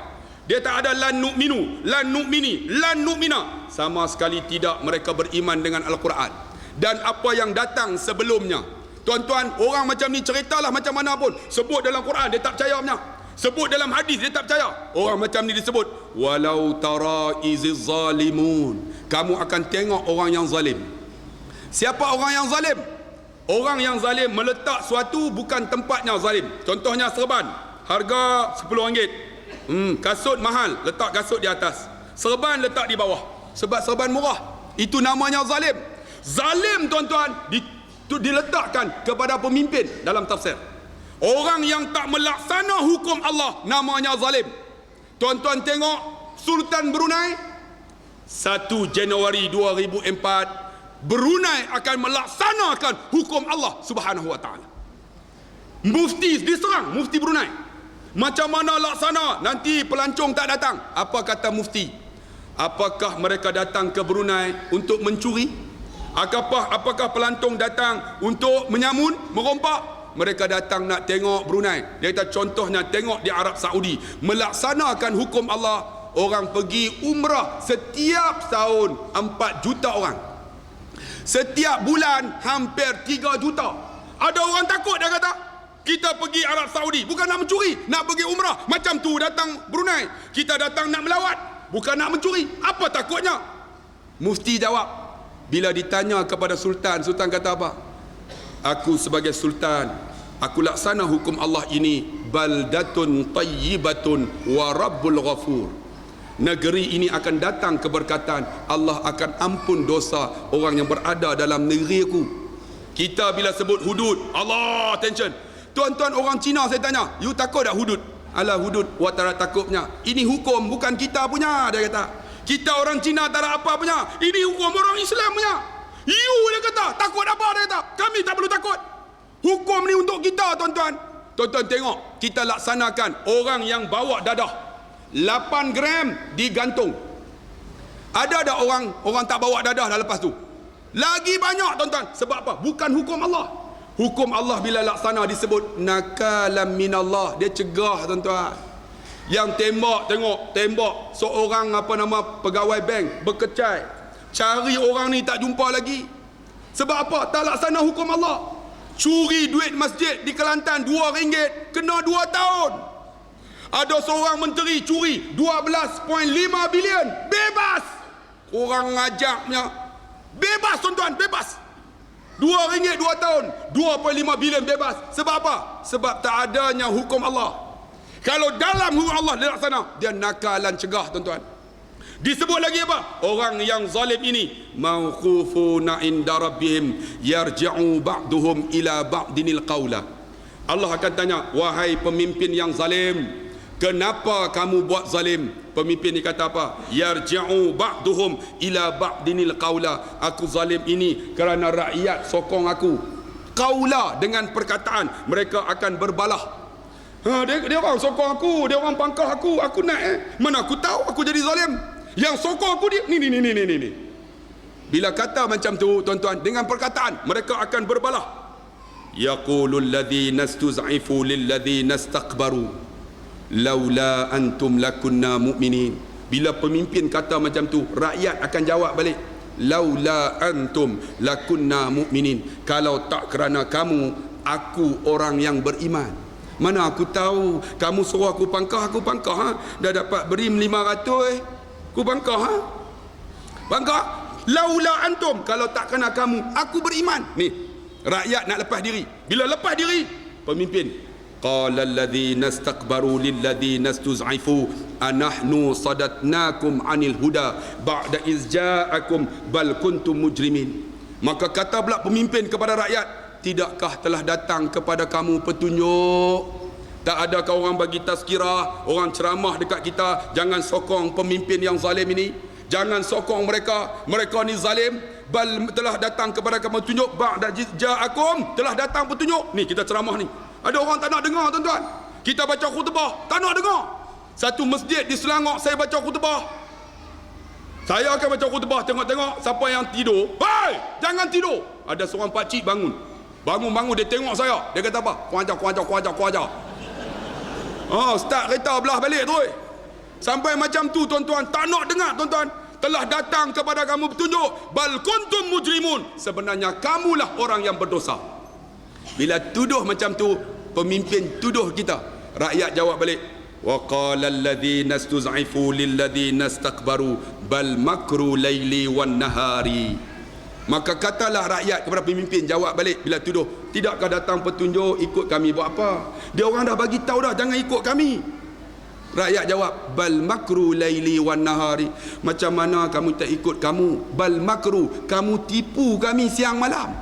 Dia tak ada lan nu'minu, lan nu'mini, lan nu'mina. Sama sekali tidak mereka beriman dengan Al-Quran dan apa yang datang sebelumnya. Tuan-tuan, orang macam ni ceritalah macam mana pun, sebut dalam Quran dia tak percaya punya, sebut dalam hadis dia tak percaya. Orang macam ni disebut walau tara iziz zalimun. Kamu akan tengok orang yang zalim. Siapa orang yang zalim? Orang yang zalim meletak suatu bukan tempatnya zalim. Contohnya serban, harga RM10. Kasut mahal, letak kasut di atas, serban letak di bawah. Sebab serban murah. Itu namanya zalim. Zalim tuan-tuan diletakkan kepada pemimpin dalam tafsir. Orang yang tak melaksana hukum Allah namanya zalim. Tuan-tuan tengok Sultan Brunei 1 Januari 2004, Brunei akan melaksanakan hukum Allah Subhanahu wa taala. Mufti diserang, Mufti Brunei. Macam mana laksana? Nanti pelancong tak datang. Apa kata mufti? Apakah mereka datang ke Brunei untuk mencuri? Apakah pelancong datang untuk menyamun, merompak? Mereka datang nak tengok Brunei. Dia kata contohnya tengok di Arab Saudi, melaksanakan hukum Allah. Orang pergi umrah setiap tahun 4 juta orang. Setiap bulan hampir 3 juta. Ada orang takut, dia kata, kita pergi Arab Saudi bukan nak mencuri, nak pergi umrah. Macam tu datang Brunei, kita datang nak melawat, bukan nak mencuri. Apa takutnya? Mufti jawab, bila ditanya kepada Sultan, Sultan kata apa? Aku sebagai Sultan, aku laksana hukum Allah ini. Baldatun tayyibatun wa rabbul ghafur. Negeri ini akan datang keberkatan. Allah akan ampun dosa orang yang berada dalam negeri aku. Kita bila sebut hudud, Allah, attention. Tuan-tuan orang Cina saya tanya, you takut tak hudud? Alah, hudud, what tak takutnya? Ini hukum bukan kita punya, dia kata. Kita orang Cina tak ada apa punya. Ini hukum orang Islam punya. You, dia kata, takut apa, dia kata. Kami tak perlu takut. Hukum ni untuk kita tuan-tuan. Tuan-tuan tengok, kita laksanakan orang yang bawa dadah. 8 gram digantung. Ada orang tak bawa dadah dah lepas tu? Lagi banyak tuan-tuan. Sebab apa? Bukan hukum Allah. Hukum Allah bila laksana disebut nakalam minallah. Dia cegah tuan-tuan. Yang tembak seorang pegawai bank berkecai, cari orang ni tak jumpa lagi. Sebab apa? Tak laksana hukum Allah. Curi duit masjid di Kelantan RM2 kena 2 tahun. Ada seorang menteri curi 12.5 bilion, bebas. Orang ngajaknya bebas tuan-tuan, bebas. RM2 2 tahun, 2.5 bilion bebas. Sebab apa? Sebab tak adanya hukum Allah. Kalau dalam hukum Allah dilaksana, dia nakalan cegah tuan-tuan. Disebut lagi apa? Orang yang zalim ini mauqufuna inda rabbihim yarji'u ba'duhum ila ba'dinil qawla. Allah akan tanya, wahai pemimpin yang zalim, kenapa kamu buat zalim? Pemimpin ni kata apa? Yarji'u ba'duhum ila ba'dinil qawla. Aku zalim ini kerana rakyat sokong aku. Qawla dengan perkataan, mereka akan berbalah. Dia orang sokong aku, dia orang pangkah aku naik. Mana aku tahu aku jadi zalim? Yang sokong aku dia ni. Bila kata macam tu tuan-tuan, dengan perkataan mereka akan berbalah. Yaqulul ladzina istuz'ifu lil ladzina istakbaru laula antum lakunna mu'minin. Bila pemimpin kata macam tu, rakyat akan jawab balik, laula antum lakunna mu'minin. Kalau tak kerana kamu, aku orang yang beriman. Mana aku tahu kamu suruh aku pangkah dah dapat berim 500 aku pangkah pangkah. Laula antum, kalau tak kena kamu, aku beriman. Ni rakyat nak lepas diri. Bila lepas diri, pemimpin qala alladhina istakbaru lil ladzina istuz'ifu anahnu sadatnakum anil huda ba'da iz ja'akum bal kuntum mujrimin. Maka kata pula pemimpin kepada rakyat, tidakkah telah datang kepada kamu petunjuk? Tak adakah orang bagi tazkirah, orang ceramah dekat kita, jangan sokong pemimpin yang zalim ini, jangan sokong mereka ni zalim. Bal telah datang kepada kamu petunjuk, ba'da ja'akum, telah datang petunjuk. Ni kita ceramah ni, ada orang tak nak dengar tuan-tuan. Kita baca khutbah, tak nak dengar. Satu masjid di Selangor saya baca khutbah, saya akan baca khutbah, tengok-tengok siapa yang tidur, hai, jangan tidur. Ada seorang pakcik bangun, dia tengok saya, dia kata apa? Kuajar. Start kereta belah balik tu. Sampai macam tu tuan-tuan, tak nak dengar tuan-tuan. Telah datang kepada kamu petunjuk, bal kuntum mujrimun, sebenarnya kamulah orang yang berdosa. Bila tuduh macam tu, pemimpin tuduh kita, rakyat jawab balik, wa qala alladhina istuz'ifu lil ladzina istakbaru bal makru laili wan nahari. Maka katalah rakyat kepada pemimpin, jawab balik bila tuduh, tidakkah datang petunjuk, ikut kami buat apa? Dia orang dah bagi tahu dah, jangan ikut kami. Rakyat jawab, bal makru laili wan nahari. Macam mana kamu tak ikut kamu? Bal makru, kamu tipu kami siang malam.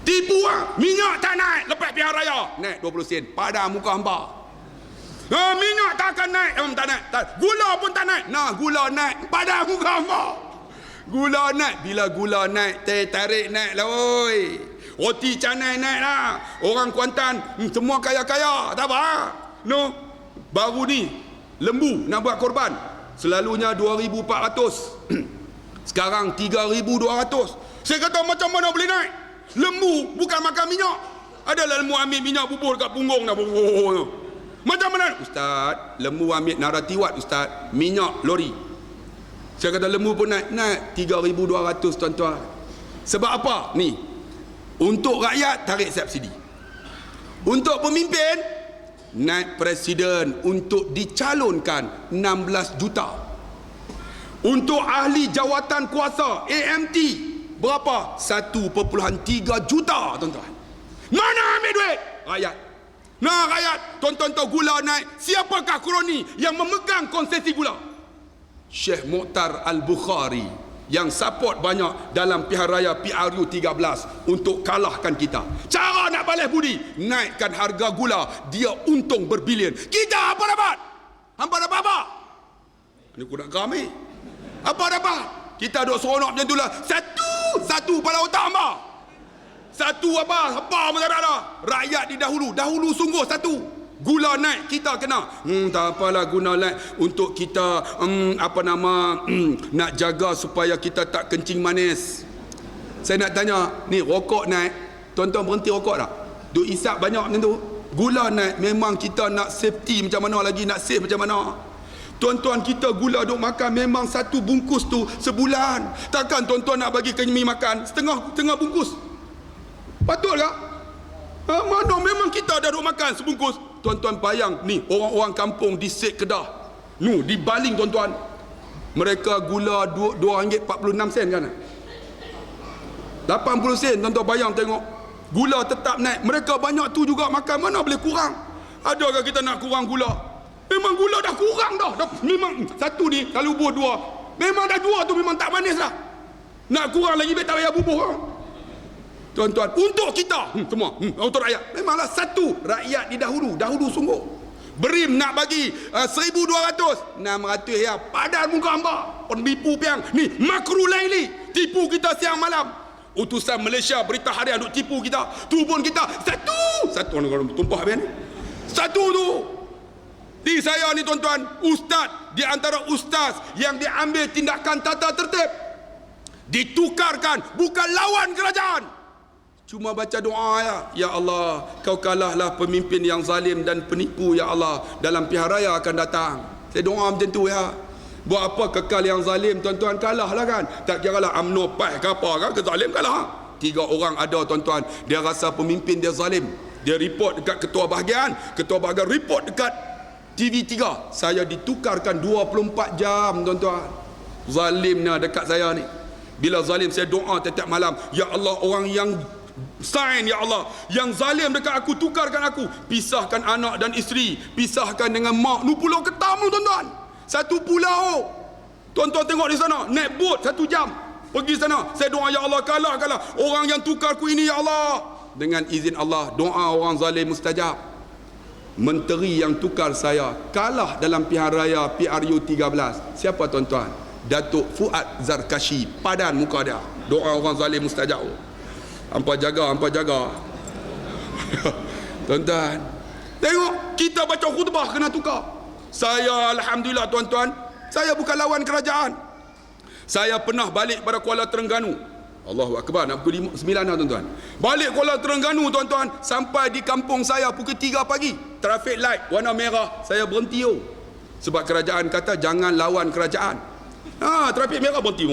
Tipu minyak tak naik lepas pihak raya, naik 20 sen pada muka hamba. Minyak tak akan naik, tak naik. Gula pun tak naik. Gula naik pada muka hamba. Gula naik. Bila gula naik, teh tarik naik lah oi. Roti canai naik lah. Orang Kuantan semua kaya-kaya, tak apa. Baru ni lembu nak buat korban, selalunya 2,400. Sekarang 3,200. Saya kata macam mana boleh naik? Lembu bukan makan minyak. Adalah lembu ambil minyak bubur kat punggung dah. Macam mana? Ustaz, lembu ambil naratiwat ustaz, minyak lori. Saya kata lembu pun naik 3,200 tuan-tuan. Sebab apa? Ni untuk rakyat tarik subsidi, untuk pemimpin naik presiden untuk dicalonkan 16 juta, untuk ahli jawatan kuasa AMT berapa? 1.3 juta tuan-tuan. Mana ambil duit? Rakyat. Rakyat, tuan-tuan tahu gula naik. Siapakah kroni yang memegang konsesi gula? Syekh Mukhtar Al-Bukhari yang support banyak dalam pihak raya PRU 13 untuk kalahkan kita. Cara nak balas budi, naikkan harga gula, dia untung berbilion. Kita apa dapat? Hampa dapat apa? Ini aku nak kami. Apa dapat? Kita duk seronok macam tu lah. Satu pada otak hamba. Satu apa pun tak ada. Rakyat didahulu. Dahulu sungguh satu. Gula naik, kita kena. Tak apalah guna naik untuk kita nak jaga supaya kita tak kencing manis. Saya nak tanya, ni rokok naik, tuan-tuan berhenti rokok tak? Duk isap banyak macam tu. Gula naik, memang kita nak safety macam mana lagi, nak safe macam mana. Tuan-tuan, kita gula duk makan memang satu bungkus tu sebulan. Takkan tuan-tuan nak bagi kami makan setengah bungkus? Patut tak? Mana memang kita dah duk makan sebungkus. Tuan-tuan bayang ni, orang-orang kampung di Sek Kedah, di Baling tuan-tuan, mereka gula RM2.46 kan, 80 sen. Tuan-tuan bayang tengok, gula tetap naik. Mereka banyak tu juga makan, mana boleh kurang? Adakah kita nak kurang gula? Memang gula dah kurang dah. Memang satu ni kalau bubuh dua, memang dah dua tu memang tak manis dah. Nak kurang lagi tak payah bubuh. Tuan-tuan, untuk kita semua, untuk rakyat, memanglah satu rakyat di dahulu sungguh. Berim nak bagi 1,200, 600 ya, padan muka hamba. Penipu piang ni, makru laili, tipu kita siang malam. Utusan Malaysia berita harian duk tipu kita. Tu pun kita satu orang tumpah habis ni. Satu tu. Di saya ni tuan-tuan, ustaz di antara ustaz yang diambil tindakan tata tertib, ditukarkan, bukan lawan kerajaan. Cuma baca doa ya Allah, kau kalahlah pemimpin yang zalim dan penipu ya Allah, dalam pilihan raya akan datang. Saya doa macam tu ya. Buat apa kekal yang zalim, tuan-tuan, kalah lah kan. Tak kira lah UMNO PAS ke apa kan, ke zalim kalah. 3 orang ada tuan-tuan, dia rasa pemimpin dia zalim, dia report dekat ketua bahagian report dekat TV3, saya ditukarkan 24 jam tuan-tuan. Zalimnya dekat saya ni. Bila zalim saya doa setiap malam, ya Allah, orang yang sign ya Allah, yang zalim dekat aku, tukarkan aku, pisahkan anak dan isteri, pisahkan dengan mak. Nu pulau Ketamu tuan-tuan, satu pulau. Tuan-tuan tengok di sana, naik boat 1 jam pergi sana. Saya doa ya Allah, kalah orang yang tukarku ini ya Allah. Dengan izin Allah, doa orang zalim mustajab. Menteri yang tukar saya kalah dalam pilihan raya PRU 13. Siapa tuan-tuan? Datuk Fuad Zarkashi, padan muka dia. Doa orang zalim mustajab. Hampa jaga tuan-tuan, tengok, kita baca khutbah kena tukar. Saya alhamdulillah tuan-tuan, saya bukan lawan kerajaan. Saya pernah balik pada Kuala Terengganu. Allahu Akbar, nak pukul 9 dah tuan-tuan. Balik Kuala Terengganu tuan-tuan, sampai di kampung saya pukul 3 pagi. Traffic light warna merah, saya berhenti sebab kerajaan kata jangan lawan kerajaan. Trafik merah berhenti.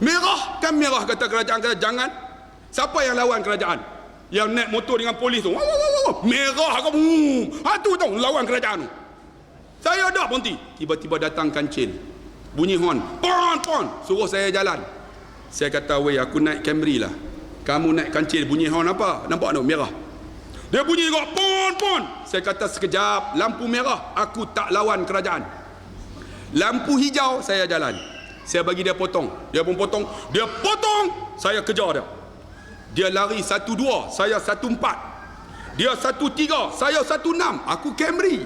Merah kan merah, kata kerajaan kata jangan. Siapa yang lawan kerajaan? Yang naik motor dengan polis tu. Merah ke tu tahu lawan kerajaan tu. Saya dah berhenti. Tiba-tiba datang kancil, bunyi horn, pon, suruh saya jalan. Saya kata, weh, aku naik Camry lah, kamu naik kancil, bunyi horn apa? Nampak tak merah? Dia bunyi juga pon. Saya kata sekejap, lampu merah, aku tak lawan kerajaan. Lampu hijau, saya jalan. Saya bagi dia potong, dia pun potong, saya kejar dia. Dia lari 1-2, saya 1-4. Dia 1-3, saya 1-6. Aku Camry.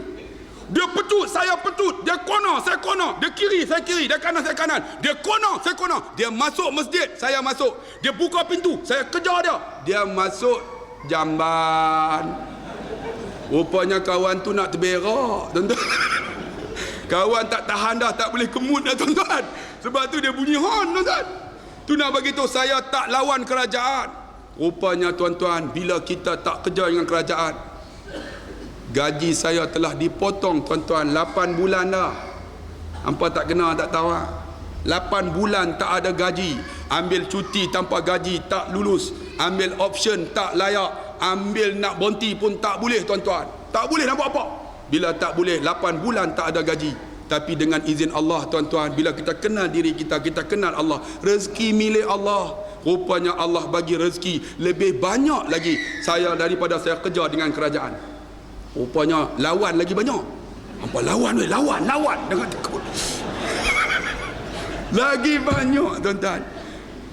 Dia petut, saya petut. Dia corner, saya corner. Dia kiri, saya kiri. Dia kanan, saya kanan. Dia corner, saya corner. Dia masuk masjid, saya masuk. Dia buka pintu, saya kejar dia. Dia masuk jamban. Rupanya kawan tu nak terberak, tuan-tuan. Kawan tak tahan dah, tak boleh kemut dah tuan-tuan. Sebab tu dia bunyi horn tuan-tuan. Tu nak bagi tahu saya tak lawan kerajaan. Rupanya tuan-tuan, bila kita tak kerja dengan kerajaan, gaji saya telah dipotong tuan-tuan 8 bulan dah. Hampa tak kenal tak tahu 8 bulan tak ada gaji. Ambil cuti tanpa gaji tak lulus. Ambil option tak layak. Ambil nak berhenti pun tak boleh tuan-tuan. Tak boleh nak buat apa. Bila tak boleh, 8 bulan tak ada gaji. Tapi dengan izin Allah tuan-tuan, bila kita kenal diri kita, kita kenal Allah, rezeki milik Allah. Rupanya Allah bagi rezeki lebih banyak lagi saya daripada saya kerja dengan kerajaan. Rupanya lawan lagi banyak. Apa lawan dengan lagi banyak tuan-tuan.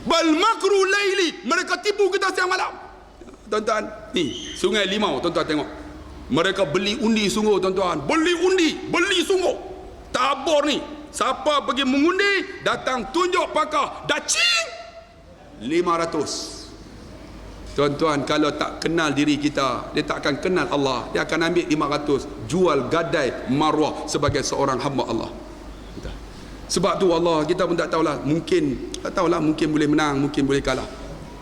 Bal makru laili, mereka tipu kita siang malam. Tuan-tuan, ni Sungai Limau tuan-tuan tengok. Mereka beli undi sungguh tuan-tuan. Beli sungguh. Tabur ni, siapa pergi mengundi, datang tunjuk pakar, dacing 500. Tuan-tuan, kalau tak kenal diri kita, dia tak akan kenal Allah. Dia akan ambil 500, jual gadai maruah sebagai seorang hamba Allah. Sebab tu Allah, kita pun tak tahulah, mungkin tak tahulah, mungkin boleh menang, mungkin boleh kalah.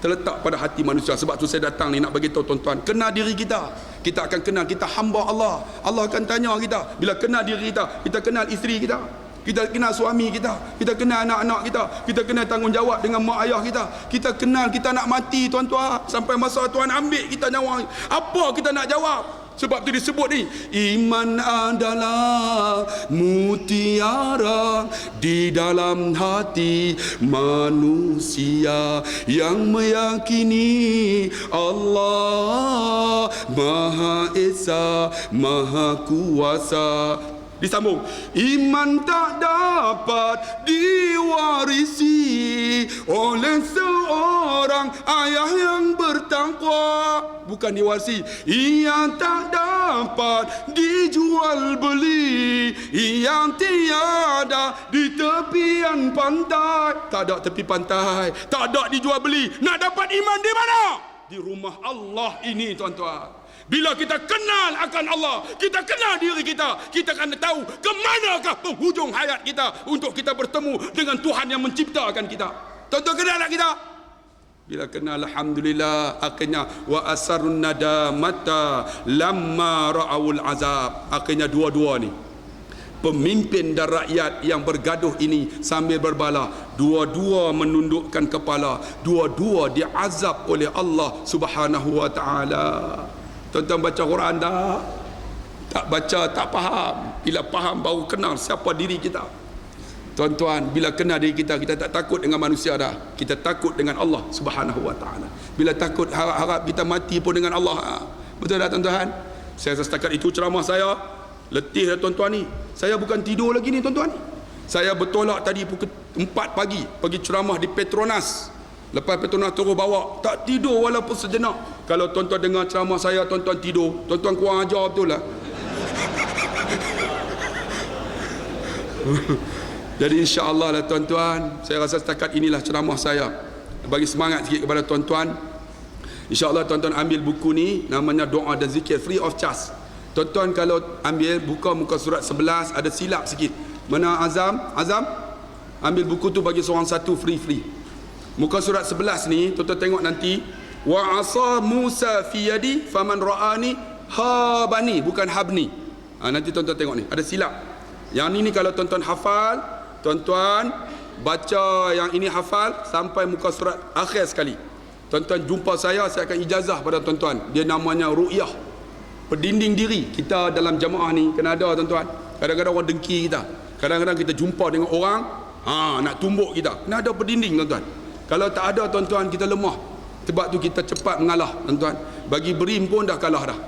Terletak pada hati manusia. Sebab tu saya datang ni nak bagi tahu tuan-tuan, kenal diri kita. Kita akan kenal kita hamba Allah. Allah akan tanya kita. Bila kenal diri kita, kita kenal isteri kita, kita kenal suami kita, kita kenal anak-anak kita, kita kenal tanggungjawab dengan mak ayah kita, kita kenal kita nak mati tuan-tuan, sampai masa Tuhan ambil kita nyawa, apa kita nak jawab? Sebab tu disebut ni, iman adalah mutiara di dalam hati manusia yang meyakini Allah Maha Esa, Maha Kuasa. Disambung, iman tak dapat diwarisi oleh seorang ayah yang bertakwa. Bukan diwarisi, ia tak dapat dijual beli, yang tiada di tepian pantai. Tak ada tepi pantai, tak ada dijual beli. Nak dapat iman di mana? Di rumah Allah ini tuan-tuan. Bila kita kenal akan Allah, kita kenal diri kita, kita akan tahu ke manakah penghujung hayat kita untuk kita bertemu dengan Tuhan yang menciptakan kita. Tuan-tuan, kenal tak kita? Bila kenal, alhamdulillah, akhirnya wa asarun nadamata lamma ra'awul azab. Akhirnya dua-dua ni, pemimpin dan rakyat yang bergaduh ini sambil berbala, dua-dua menundukkan kepala, dua-dua diazab oleh Allah Subhanahu wa taala. Tuan-tuan baca Quran tak? Tak baca, tak faham. Bila faham baru kenal siapa diri kita. Tuan-tuan, bila kenal diri kita, kita tak takut dengan manusia dah. Kita takut dengan Allah Subhanahu wa taala. Bila takut, harap-harap kita mati pun dengan Allah. Betul tak tuan-tuan? Saya setakat itu ceramah saya. Letih dah tuan-tuan ni. Saya bukan tidur lagi ni tuan-tuan. Saya bertolak tadi pukul 4 pagi pergi ceramah di Petronas. Lepas Petronas terus bawa, tak tidur walaupun sejenak. Kalau tuan-tuan dengar ceramah saya, tuan-tuan tidur, tuan-tuan kurang ajar betul lah. Jadi insya-Allah lah tuan-tuan, saya rasa setakat inilah ceramah saya. Bagi semangat sikit kepada tuan-tuan. InsyaAllah tuan-tuan ambil buku ni, namanya Doa dan Zikir, free of charge. Tuan-tuan kalau ambil, buka muka surat 11, ada silap sikit. Mana Azam? Azam? Ambil buku tu bagi seorang satu free. Muka surat 11 ni, tuan-tuan tengok nanti. Wa asa Musa fi yadi faman ra'ani habani, bukan habni. Nanti tuan-tuan tengok ni, ada silap. Yang ni kalau tuan-tuan hafal, tuan-tuan baca yang ini hafal sampai muka surat akhir sekali. Tuan-tuan jumpa saya akan ijazah pada tuan-tuan. Dia namanya ru'yah, pendinding diri kita dalam jamaah ni. Kena ada tuan-tuan. Kadang-kadang orang dengki kita, kadang-kadang kita jumpa dengan orang nak tumbuk kita. Kena ada pendinding tuan-tuan. Kalau tak ada tuan-tuan, kita lemah. Sebab tu kita cepat mengalah tuan-tuan. Bagi berim pun dah kalah dah,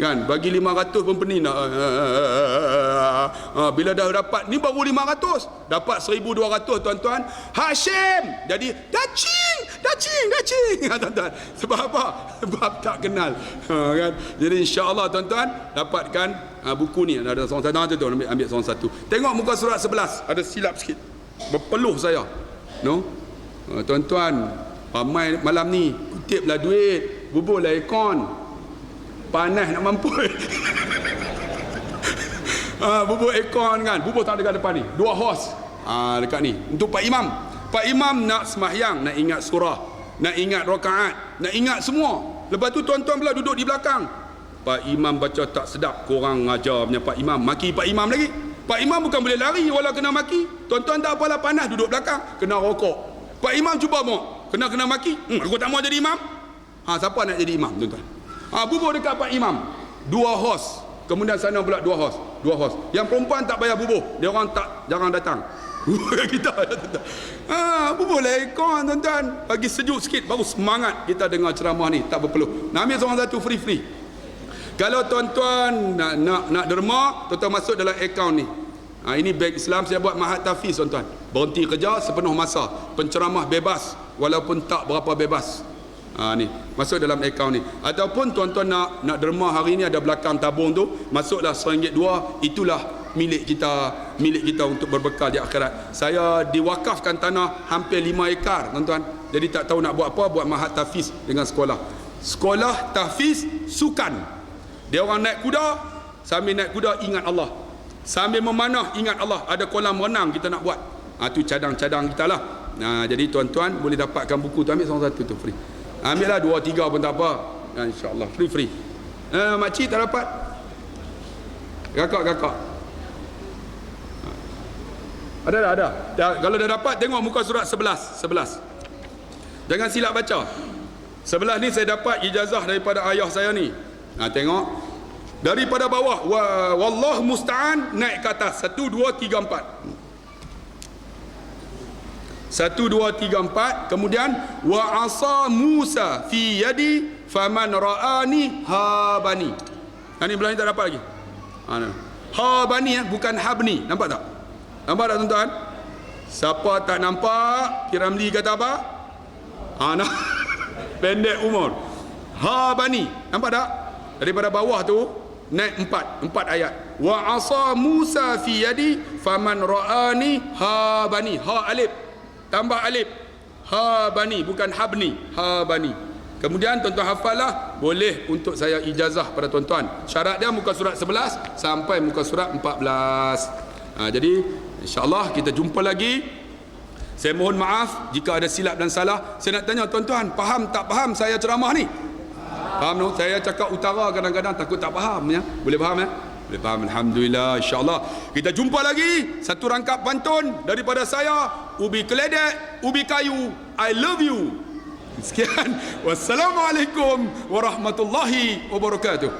kan? Bagi 500 pun pening dah. Bila dah dapat ni baru 500, dapat 1200 tuan-tuan, Hashim jadi dacing tuan-tuan. Sebab apa? Sebab tak kenal, kan? Jadi insya-Allah tuan-tuan dapatkan buku ni. Ada seorang tu ambil seorang satu. Tengok muka surat 11, ada silap sikit. Berpeluh saya. No? Tuan-tuan, ramai malam ni kutiplah duit, buburlah aircon, panas nak mampus. Bubur aircon kan, bubur tak dekat depan ni, 2 hos dekat ni untuk Pak Imam. Pak Imam nak semahyang, nak ingat surah, nak ingat rakaat, nak ingat semua. Lepas tu tuan-tuan pula duduk di belakang. Pak Imam baca tak sedap, korang ngajar punya Pak Imam, maki Pak Imam lagi. Pak Imam bukan boleh lari walau kena maki. Tuan-tuan tak apalah, panas duduk belakang, kena rokok. Pak Imam cuba mau kena maki, aku tak mau jadi imam. Siapa nak jadi imam tuan-tuan? Bubur dekat Pak Imam, 2 hos. Kemudian sana pula 2 hos. Yang perempuan tak payah bubur, dia orang tak, jangan datang. Kita bubur lekon tuan-tuan, bagi sejuk sikit, baru semangat kita dengar ceramah ni, tak berpeluh. Nak ambil seorang satu free. Kalau tuan-tuan nak derma, tuan-tuan masuk dalam akaun ni. Ini bank Islam, saya buat mahat tafiz tuan-tuan. Berhenti kerja sepenuh masa, penceramah bebas walaupun tak berapa bebas. Ni masuk dalam akaun ni. Ataupun tuan-tuan nak derma hari ni, ada belakang tabung tu, masuklah RM1 2, itulah milik kita untuk berbekal di akhirat. Saya diwakafkan tanah hampir 5 ekar tuan-tuan. Jadi tak tahu nak buat apa, buat mahat tafiz dengan sekolah. Sekolah tahfiz sukan. Dia orang naik kuda, sambil naik kuda ingat Allah. Sambil memanah ingat Allah. Ada kolam renang kita nak buat. Tu cadang-cadang kita lah. Jadi tuan-tuan boleh dapatkan buku tu, ambil seorang satu tu free. Ambil lah 2, 3 pun tak apa. InsyaAllah free. Makcik tak dapat? Kakak. Ada. Kalau dah dapat, tengok muka surat 11. Jangan silap baca. 11 ni saya dapat ijazah daripada ayah saya ni. Tengok. Daripada bawah, wallahu musta'an, naik ke atas. 1, 2, 3, 4. 1, 2, 3, 4. Kemudian wa asa Musa fi yadi faman ra'ani habani. Ini belah ni tak dapat lagi. Habani bukan habni. Nampak tak? Nampak tak tuan-tuan? Siapa tak nampak, Kiramli kata apa? Pendek umur. Habani. Nampak tak? Daripada bawah tu naik 4 ayat. Wa asa Musa fi yadi faman ra'ani habani. Ha alif tambah alif. Habani bukan habni. Habani. Kemudian tuan-tuan hafallah, boleh untuk saya ijazah pada tuan-tuan. Syarat dia muka surat 11 sampai muka surat 14. Jadi insya-Allah kita jumpa lagi. Saya mohon maaf jika ada silap dan salah. Saya nak tanya tuan-tuan, faham tak faham saya ceramah ni? Faham no? Saya cakap utara kadang-kadang takut tak faham ya. Boleh faham ya? Boleh faham, alhamdulillah. Insya-Allah kita jumpa lagi. Satu rangkap pantun daripada saya, ubi keledek, ubi kayu, I love you. Sekian. Wassalamualaikum warahmatullahi wabarakatuh.